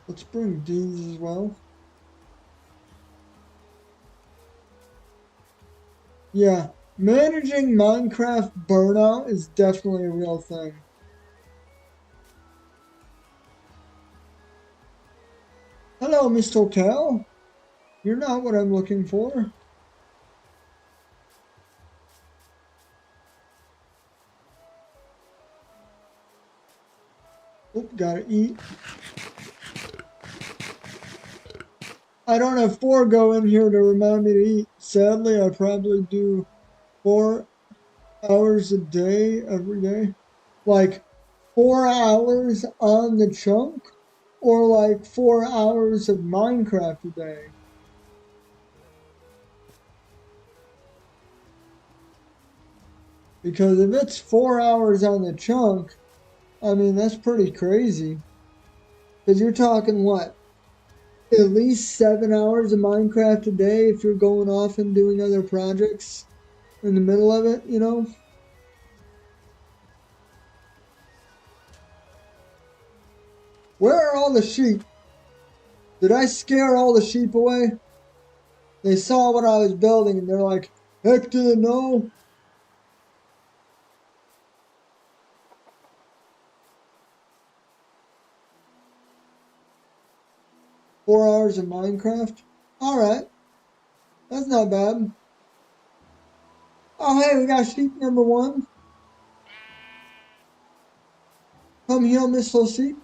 Let's bring these as well. Yeah, managing Minecraft burnout is definitely a real thing. Hello, Mr. Cal. You're not what I'm looking for. Oop, gotta eat. I don't have Forgo in here to remind me to eat. Sadly, I probably do 4 hours a day every day. Like 4 hours on the chunk, or like 4 hours of Minecraft a day. Because if it's 4 hours on the chunk, I mean, that's pretty crazy. Because you're talking what? At least 7 hours of Minecraft a day if you're going off and doing other projects in the middle of it, you know? Where are all the sheep? Did I scare all the sheep away? They saw what I was building and they're like, heck to the no. 4 hours of Minecraft? Alright, that's not bad. Oh, hey, we got sheep number one. Come here, Miss Little Sheep.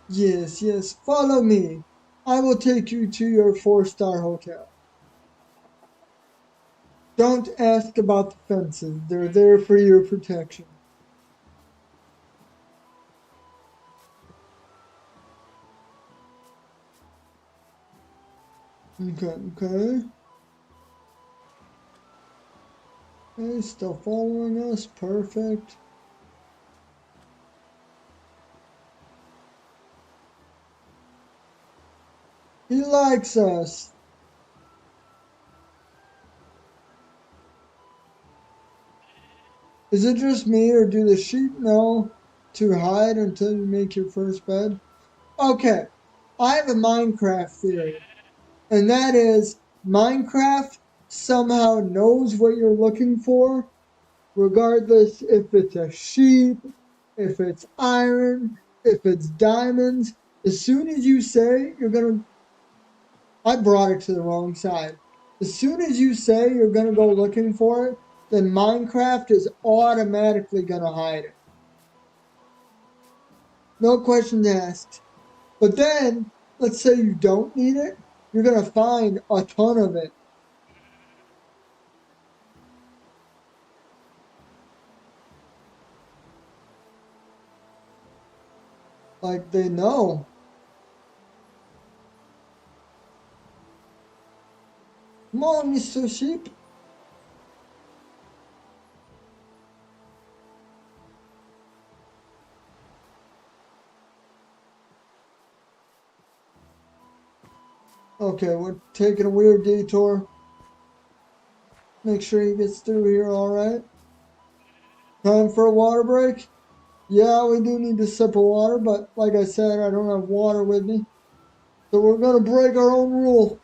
Yes, yes, follow me. I will take you to your 4-star hotel. Don't ask about the fences. They're there for your protection. Okay, okay. Okay, still following us. Perfect. He likes us. Is it just me, or do the sheep know to hide until you make your first bed? Okay, I have a Minecraft theory, and that is Minecraft somehow knows what you're looking for, regardless if it's a sheep, if it's iron, if it's diamonds. As soon as you say you're gonna, I brought it to the wrong side. As soon as you say you're gonna go looking for it, then Minecraft is automatically gonna hide it. No questions asked. But then, let's say you don't need it, you're gonna find a ton of it. Like they know. Come on, Mr. Sheep. Okay, we're taking a weird detour. Make sure he gets through here alright. Time for a water break? Yeah, we do need a sip of water, but like I said, I don't have water with me. So we're gonna break our own rule.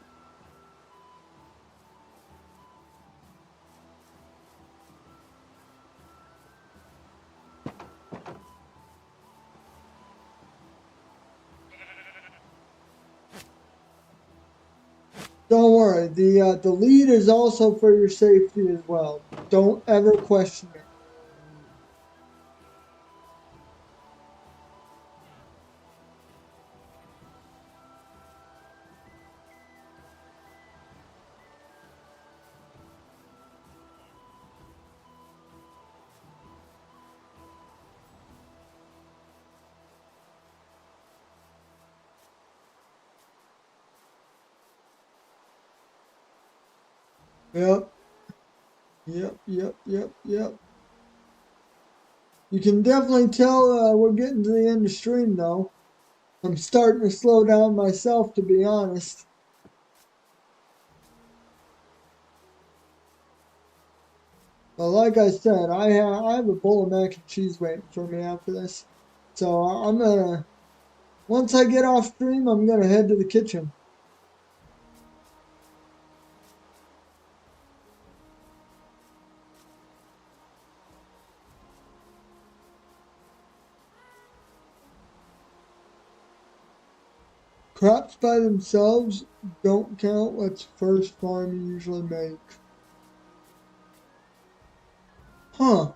Don't worry, the lead is also for your safety as well. Don't ever question it. Yep, yep. You can definitely tell we're getting to the end of stream though. I'm starting to slow down myself, to be honest. But like I said, I have a bowl of mac and cheese waiting for me after this. So I'm gonna, once I get off stream, I'm gonna head to the kitchen. Crops by themselves don't count. What's first farm you usually make? Huh.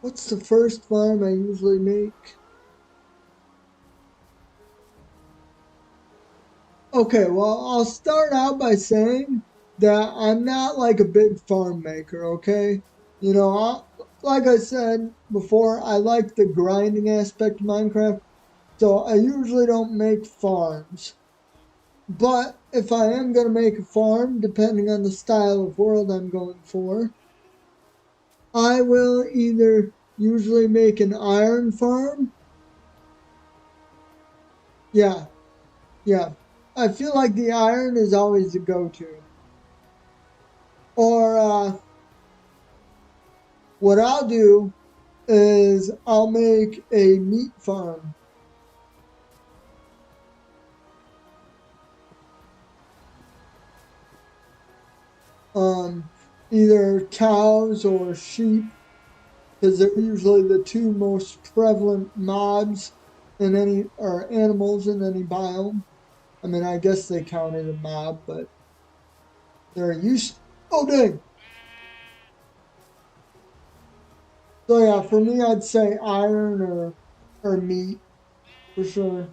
What's the first farm I usually make? Okay, well, I'll start out by saying that I'm not like a big farm maker, okay? You know, like I said before, I like the grinding aspect of Minecraft, so I usually don't make farms. But if I am going to make a farm, depending on the style of world I'm going for, I will either usually make an iron farm Yeah, yeah. I feel like the iron is always the go-to. Or what I'll do is I'll make a meat farm. Um, Either cows or sheep, because they're usually the two most prevalent mobs in any or animals in any biome. I mean, I guess they count as a mob, but they're used. Oh dang! So yeah, for me, I'd say iron or meat for sure.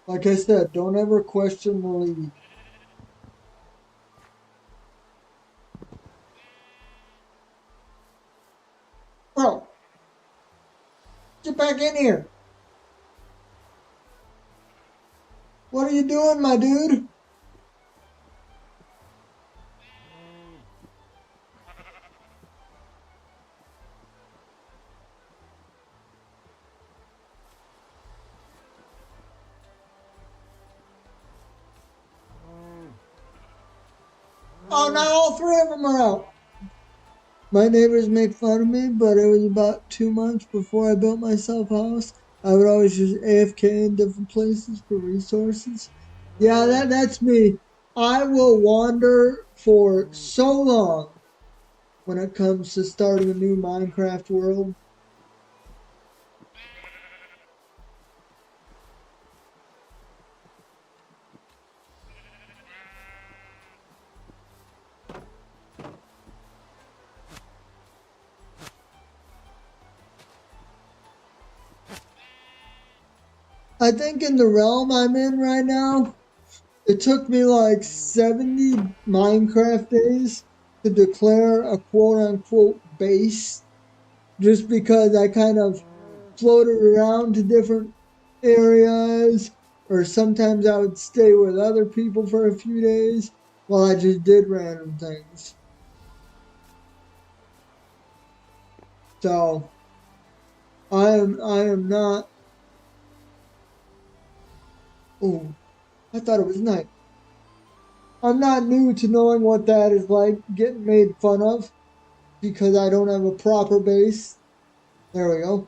Like I said, don't ever question the lead. Bro, get back in here. What are you doing, my dude? Oh, now all three of them are out. My neighbors make fun of me, but it was about 2 months before I built myself a house. I would always just AFK in different places for resources. Yeah, that's me. I will wander for so long when it comes to starting a new Minecraft world. I think in the realm I'm in right now, it took me like 70 Minecraft days to declare a quote unquote base just because I kind of floated around to different areas, or sometimes I would stay with other people for a few days while I just did random things. So I am not. Oh, I thought it was night. I'm not new to knowing what that is like getting made fun of because I don't have a proper base. There we go.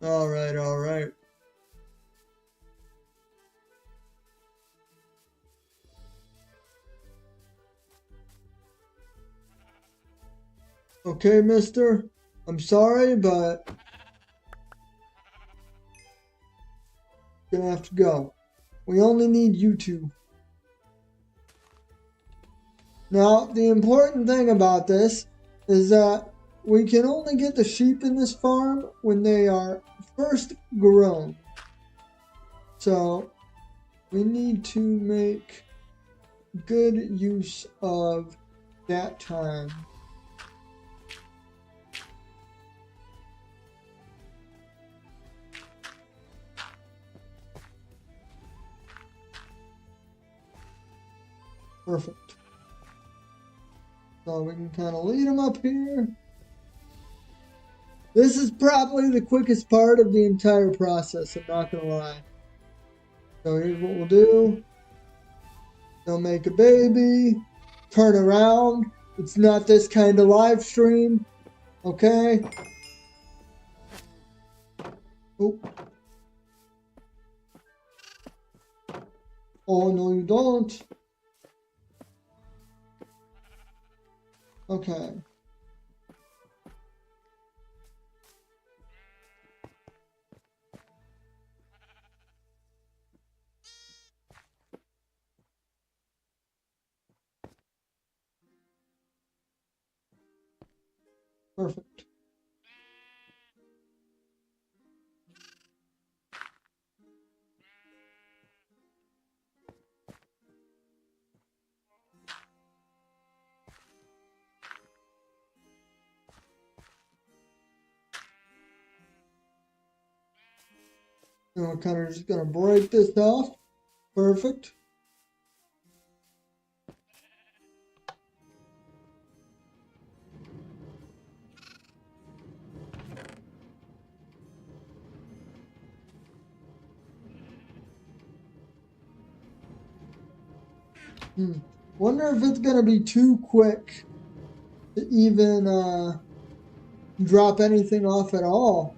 All right, all right. Okay, mister. I'm sorry, but gonna have to go. We only need you two. Now, the important thing about this is that we can only get the sheep in this farm when they are first grown. So we need to make good use of that time. Perfect. So we can kind of lead them up here. This is probably the quickest part of the entire process, I'm not going to lie. So here's what we'll do. They'll make a baby, turn around. It's not this kind of live stream, okay? Oh, oh no, you don't. Okay, perfect. And we're kind of just gonna break this off. Perfect. Wonder if it's gonna be too quick to even drop anything off at all.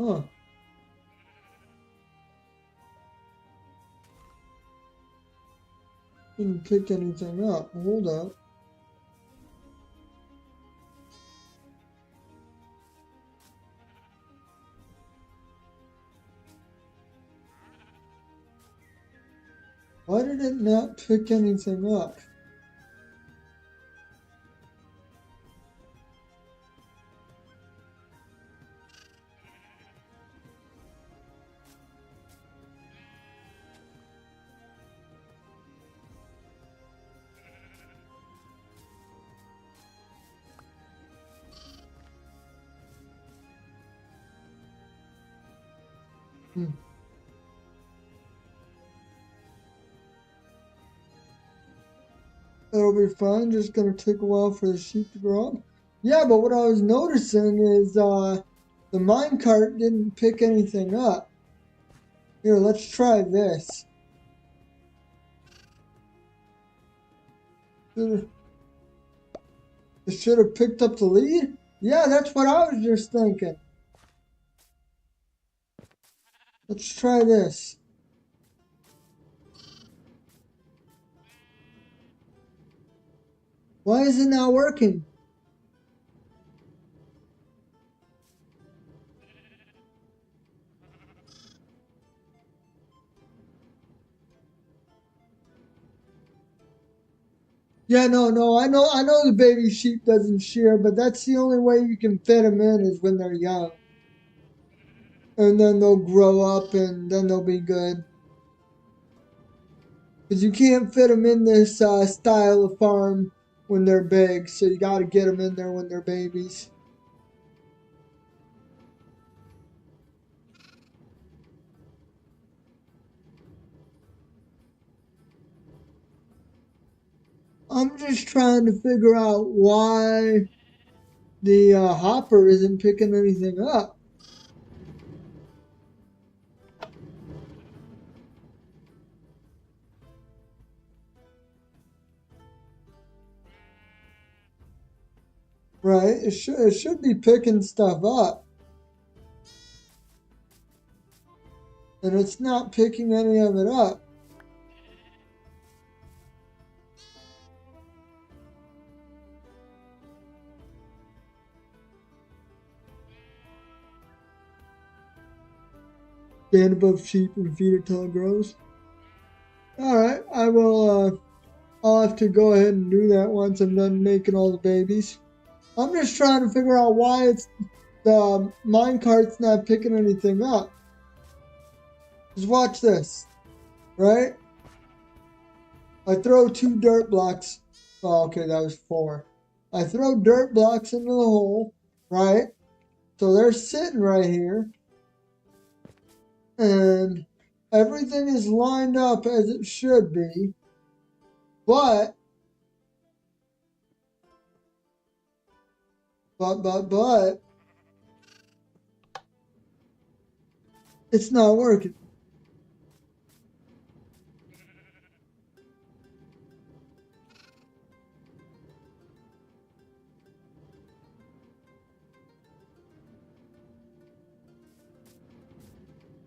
Huh. Didn't pick anything up. Hold up. Why did it not pick anything up? Hmm. That'll be fine. Just gonna take a while for the sheep to grow up. Yeah, but what I was noticing is the minecart didn't pick anything up. Here, let's try this. It should have picked up the lead? Yeah, that's what I was just thinking. Let's try this. Why is it not working? Yeah, no, I know the baby sheep doesn't shear, but that's the only way you can fit them in is when they're young. And then they'll grow up and then they'll be good. Because you can't fit them in this style of farm when they're big, so you got to get them in there when they're babies. I'm just trying to figure out why the hopper isn't picking anything up. Right? It should be picking stuff up. And it's not picking any of it up. Stand above sheep and feed it till it grows. Alright, I will, I'll have to go ahead and do that once I'm done making all the babies. I'm just trying to figure out why it's the minecart's not picking anything up. Just watch this, right? I throw 2 dirt blocks. Oh, okay, that was 4. I throw dirt blocks into the hole, right? So they're sitting right here. And everything is lined up as it should be. But it's not working.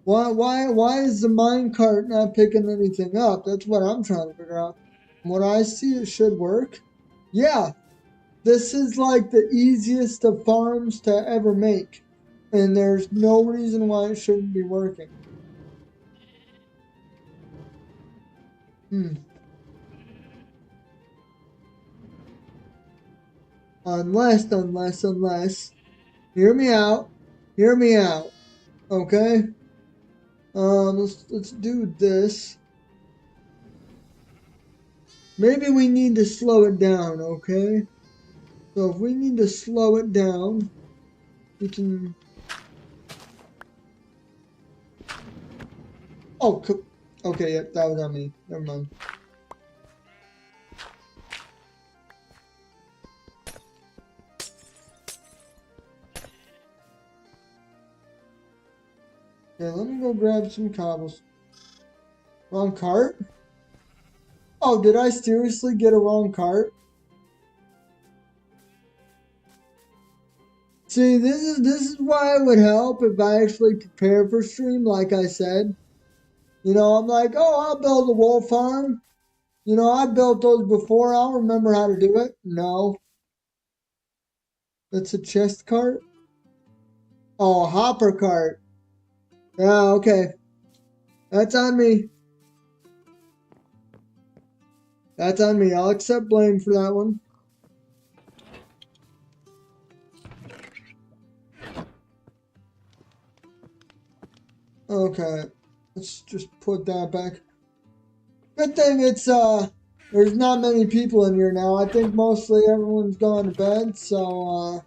Why is the minecart not picking anything up? That's what I'm trying to figure out. From what I see, it should work. Yeah, this is like the easiest of farms to ever make. And there's no reason why it shouldn't be working. Hmm. Unless. Hear me out. Hear me out. Okay? Let's do this. Maybe we need to slow it down, okay? So if we need to slow it down, we can... Oh, okay, yep, that was on me. Never mind. Okay, let me go grab some cobbles. Wrong cart? Oh, did I seriously get a wrong cart? See, this is why it would help if I actually prepare for stream, like I said. You know, I'm like, oh, I'll build a wool farm. You know, I built those before. I'll remember how to do it. No. That's a chest cart? Oh, a hopper cart. Yeah, okay. That's on me. That's on me. I'll accept blame for that one. Okay. Let's just put that back. Good thing there's not many people in here now. I think mostly everyone's gone to bed, so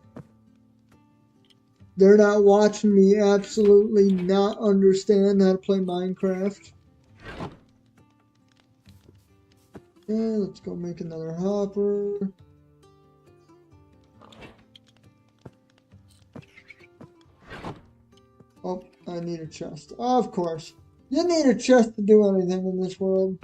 they're not watching me absolutely not understand how to play Minecraft. Yeah, let's go make another hopper. Oh, I need a chest. Of course. You need a chest to do anything in this world.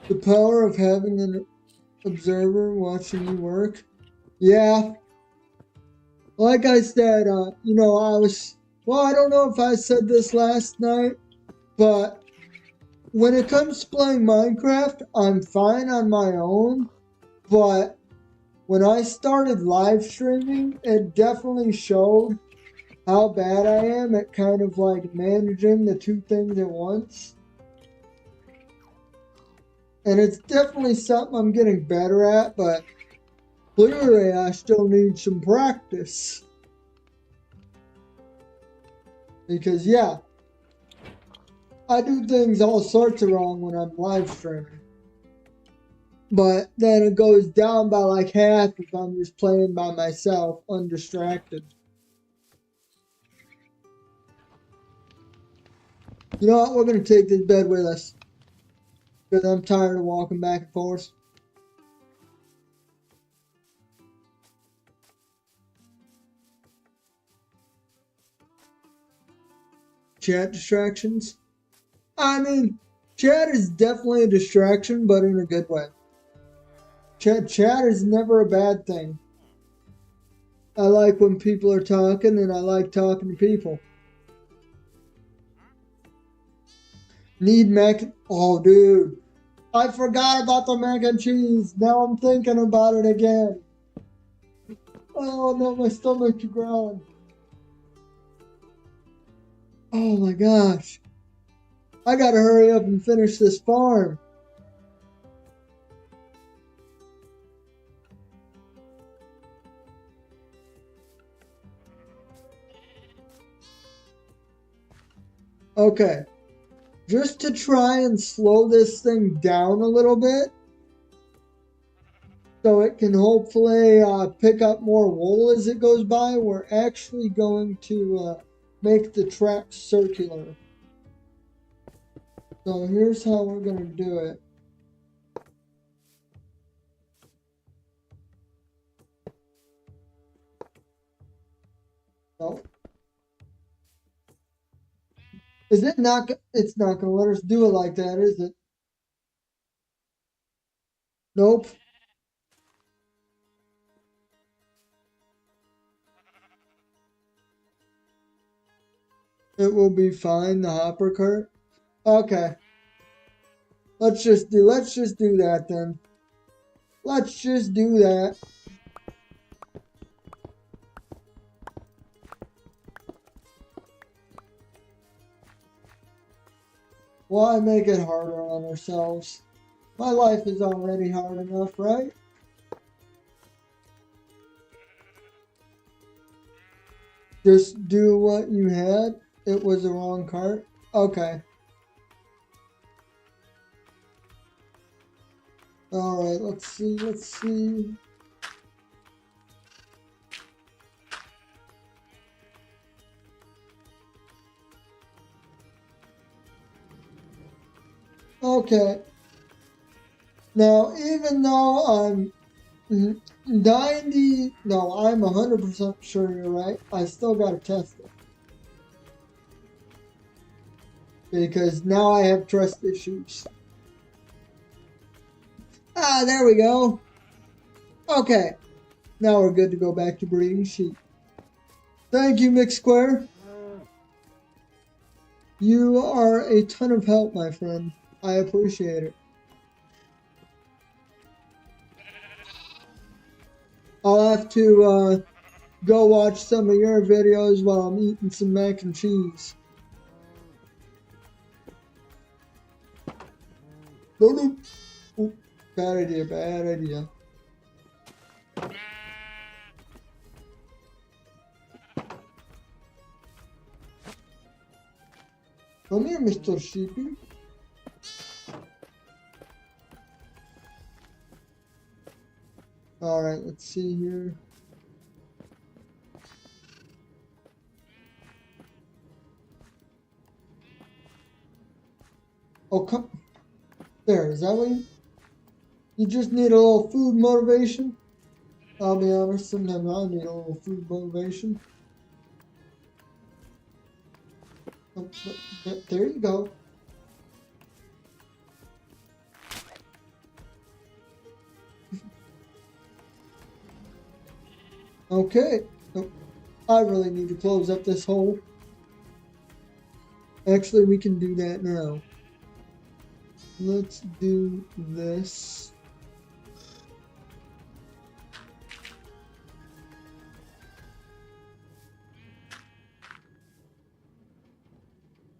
The power of having an observer watching you work. Yeah. Like I said, you know, I don't know if I said this last night, but when it comes to playing Minecraft, I'm fine on my own, but when I started live streaming, it definitely showed how bad I am at kind of like managing the two things at once. And it's definitely something I'm getting better at, but clearly I still need some practice. Because yeah, I do things all sorts of wrong when I'm live streaming. But then it goes down by like half if I'm just playing by myself, undistracted. You know what? We're going to take this bed with us. Because I'm tired of walking back and forth. Chat distractions? I mean, chat is definitely a distraction, but in a good way. Chat is never a bad thing. I like when people are talking, and I like talking to people. Need mac... Oh, dude. I forgot about the mac and cheese. Now I'm thinking about it again. Oh, no, my stomach's growling. Oh, my gosh. I gotta hurry up and finish this farm. Okay. Just to try and slow this thing down a little bit, so it can hopefully pick up more wool as it goes by, we're actually going to make the track circular. So here's how we're going to do it. No. Is it not? It's not going to let us do it like that, is it? Nope. It will be fine, the hopper cart. Okay. Let's just do that then. Let's just do that. Why make it harder on ourselves? My life is already hard enough, right? Just do what you had. It was the wrong cart. Okay. Alright, let's see. Okay. Now, even though I'm 90, no, I'm 100% sure you're right, I still gotta test it. Because now I have trust issues. Ah, there we go. Okay. Now we're good to go back to breeding sheep. Thank you, McSquare. You are a ton of help, my friend. I appreciate it. I'll have to go watch some of your videos while I'm eating some mac and cheese. No. Ooh, bad idea. Come here, Mr. Sheepy. Alright, let's see here. Oh, come. There, is that what you just need a little food motivation? I'll be honest, sometimes I need a little food motivation. Oh, there you go. Okay. Oh, I really need to close up this hole. Actually, we can do that now. Let's do this.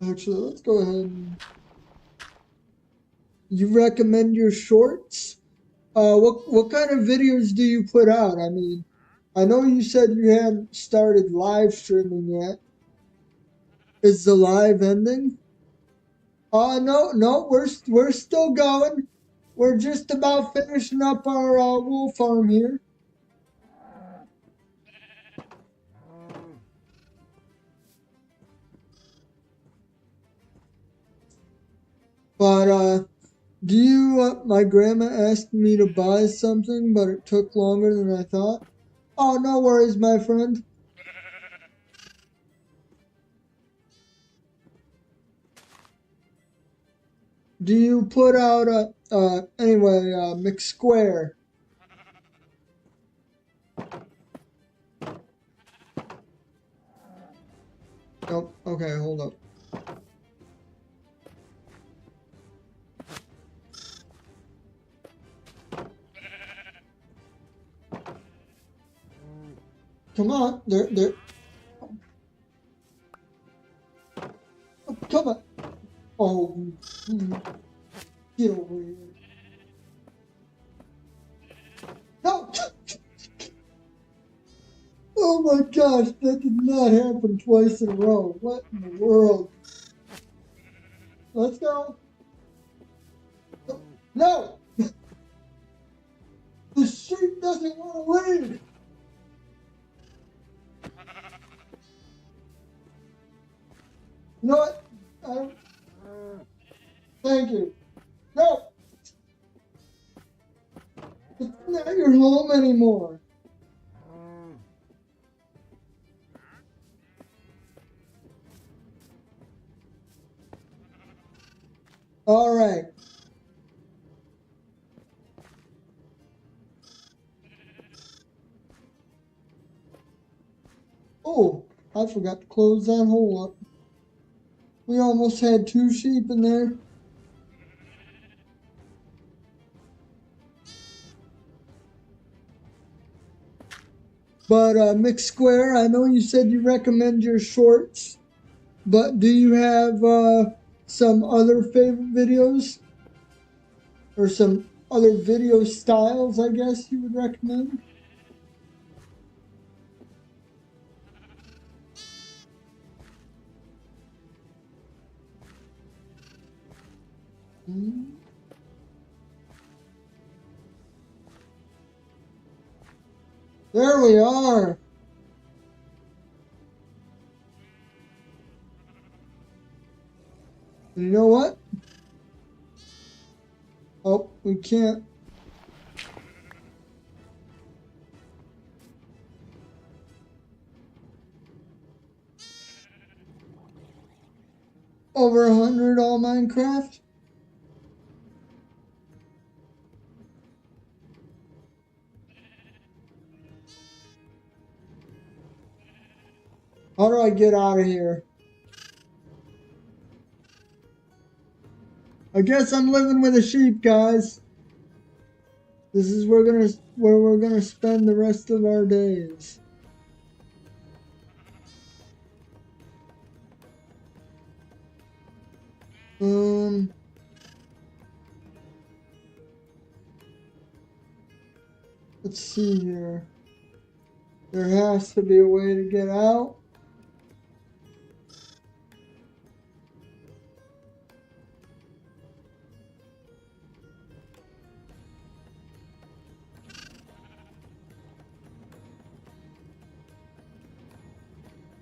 Actually, let's go ahead. You recommend your shorts? What kind of videos do you put out? I mean, I know you said you hadn't started live streaming yet. Is the live ending? No, we're still going. We're just about finishing up our wool farm here. But do you? My grandma asked me to buy something, but it took longer than I thought. Oh, no worries, my friend. Do you put out anyway, McSquare? Oh, okay, hold up. Come on, there. Oh, come on. Oh, get over here. No! Oh my gosh, that did not happen twice in a row. What in the world? Let's go. No! The sheep doesn't want to leave. You know what? Thank you. No! It's not your home anymore. All right. Oh, I forgot to close that hole up. We almost had 2 sheep in there. But McSquare, I know you said you recommend your shorts, but do you have some other favorite videos? Or some other video styles, I guess you would recommend? Hmm. There we are. And you know what? Oh, we can't. Over 100 all Minecraft? How do I get out of here? I guess I'm living with a sheep, guys. This is where we're gonna spend the rest of our days. Um, let's see here. There has to be a way to get out.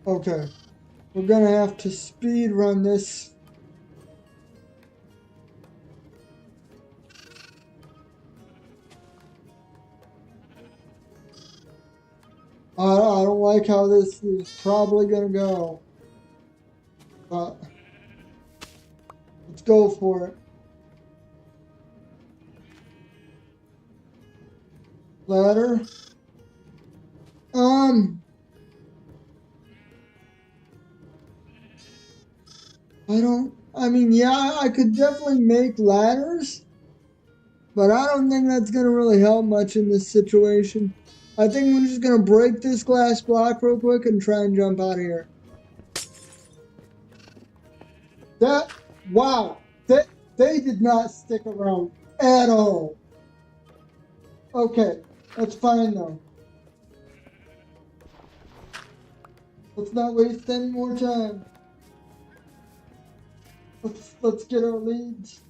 Okay, we're gonna have to speed run this. I don't like how this is probably gonna go, but let's go for it. Ladder. Um, I mean, yeah, I could definitely make ladders, but I don't think that's gonna really help much in this situation. I think we're just gonna break this glass block real quick and try and jump out of here. That, wow, they did not stick around at all. Okay, that's fine though. Let's not waste any more time. Let's get our leads.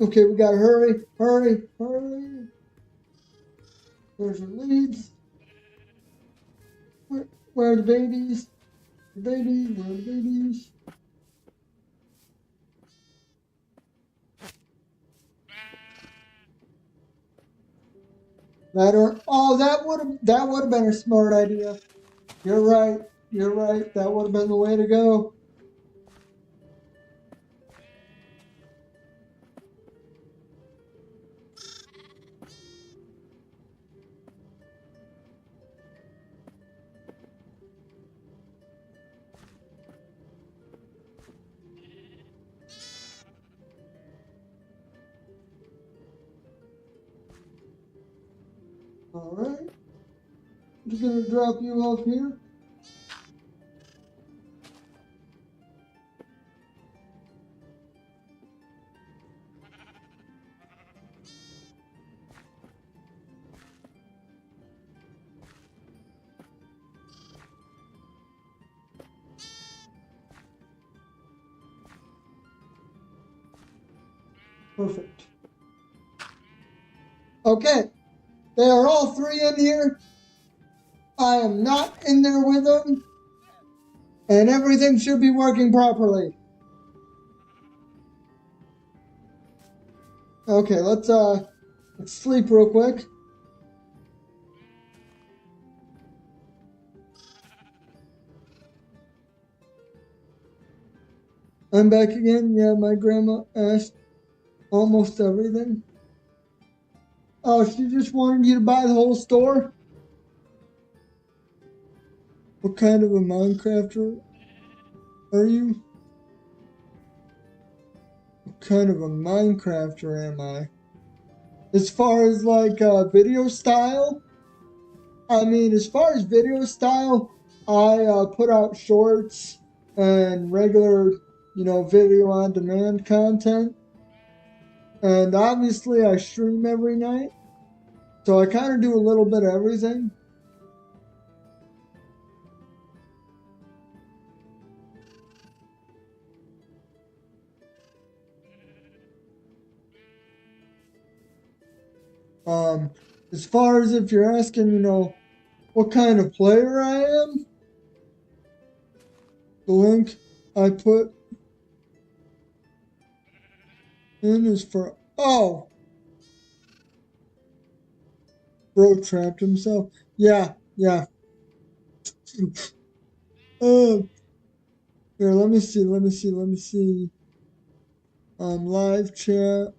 Okay, we gotta hurry, hurry, hurry. There's our leads. Where are the babies? The babies, where are the babies? Ladder. Oh, that would have been a smart idea. You're right. You're right. That would have been the way to go. All right. I'm just gonna drop you off here. Perfect. Okay. They are all three in here. I am not in there with them, and everything should be working properly. Okay, let's sleep real quick. I'm back again. Yeah, my grandma asked almost everything. Oh, she just wanted you to buy the whole store? What kind of a Minecrafter are you? What kind of a Minecrafter am I? As far as like video style, I mean, as far as video style, I put out shorts and regular, video on demand content. And obviously, I stream every night. So I kind of do a little bit of everything. Um, as far as if you're asking, what kind of player I am, the link I put in is for, oh, bro trapped himself. Yeah, yeah. Oh, here, let me see. Live chat.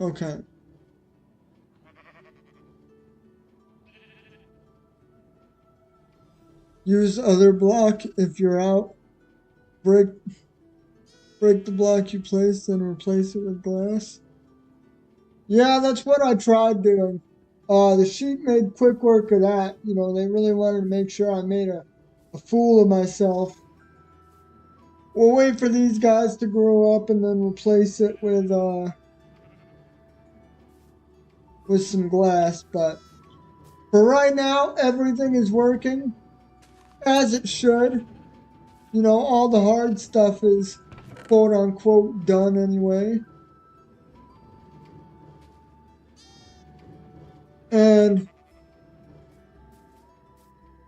Okay. Use other block if you're out. Break break the block you placed and replace it with glass. Yeah, that's what I tried doing. The sheep made quick work of that. They really wanted to make sure I made a fool of myself. We'll wait for these guys to grow up and then replace it with some glass. But for right now, everything is working as it should. All the hard stuff is quote unquote done anyway. And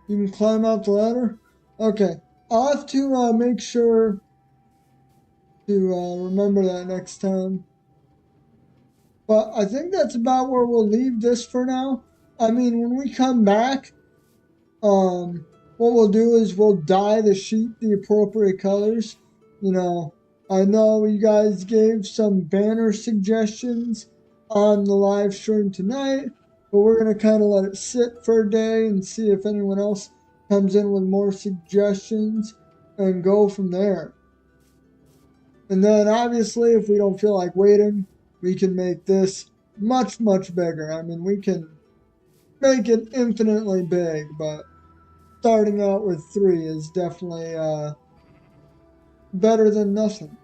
you can climb out the ladder. Okay. I'll have to make sure to remember that next time. But I think that's about where we'll leave this for now. I mean, when we come back, what we'll do is we'll dye the sheep the appropriate colors. You know, I know you guys gave some banner suggestions on the live stream tonight, but we're going to kind of let it sit for a day and see if anyone else comes in with more suggestions and go from there. And then obviously, if we don't feel like waiting, we can make this much, much bigger. I mean, we can make it infinitely big, but starting out with 3 is definitely better than nothing.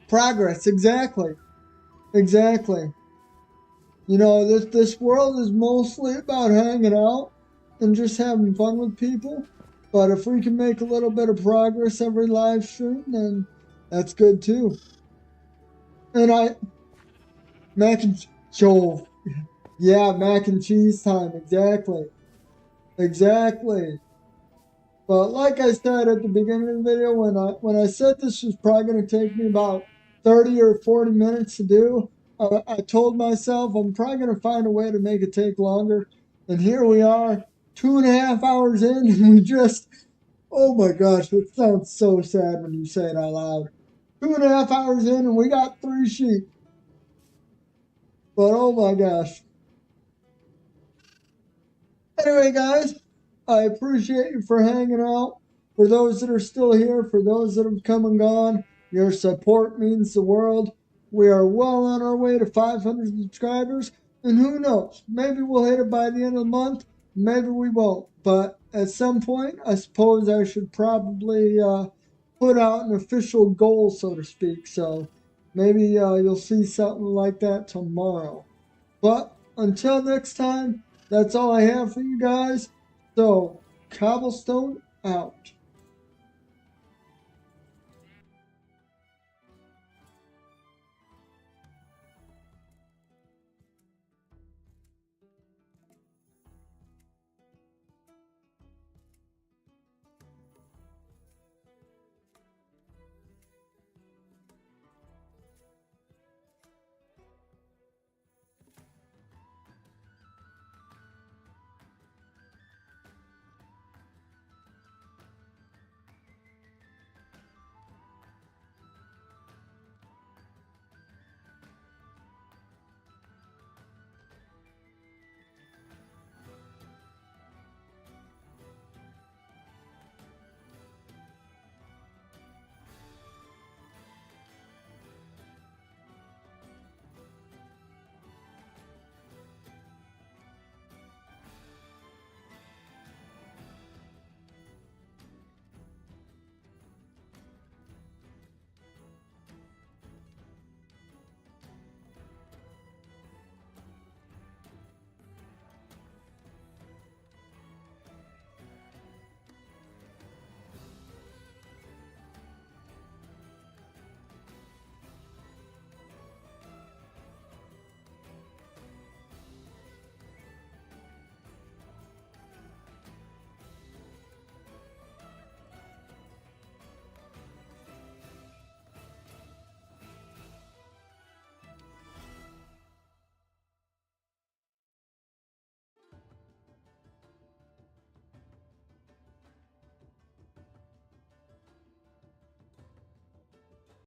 Progress, exactly. Exactly. This world is mostly about hanging out and just having fun with people. But if we can make a little bit of progress every live stream, then that's good too. And mac and Joel, yeah, mac and cheese time, exactly, exactly. But like I said at the beginning of the video, when I said this was probably going to take me about 30 or 40 minutes to do, I told myself I'm probably going to find a way to make it take longer. And here we are, 2.5 hours in, and we just, oh my gosh, it sounds so sad when you say it out loud. 2.5 hours in, and we got 3 sheep. But oh my gosh. Anyway, guys, I appreciate you for hanging out. For those that are still here, for those that have come and gone, your support means the world. We are well on our way to 500 subscribers, and who knows? Maybe we'll hit it by the end of the month. Maybe we won't. But at some point, I suppose I should probably put out an official goal, so to speak. So maybe you'll see something like that tomorrow. But until next time, that's all I have for you guys. So, Cobblestone out.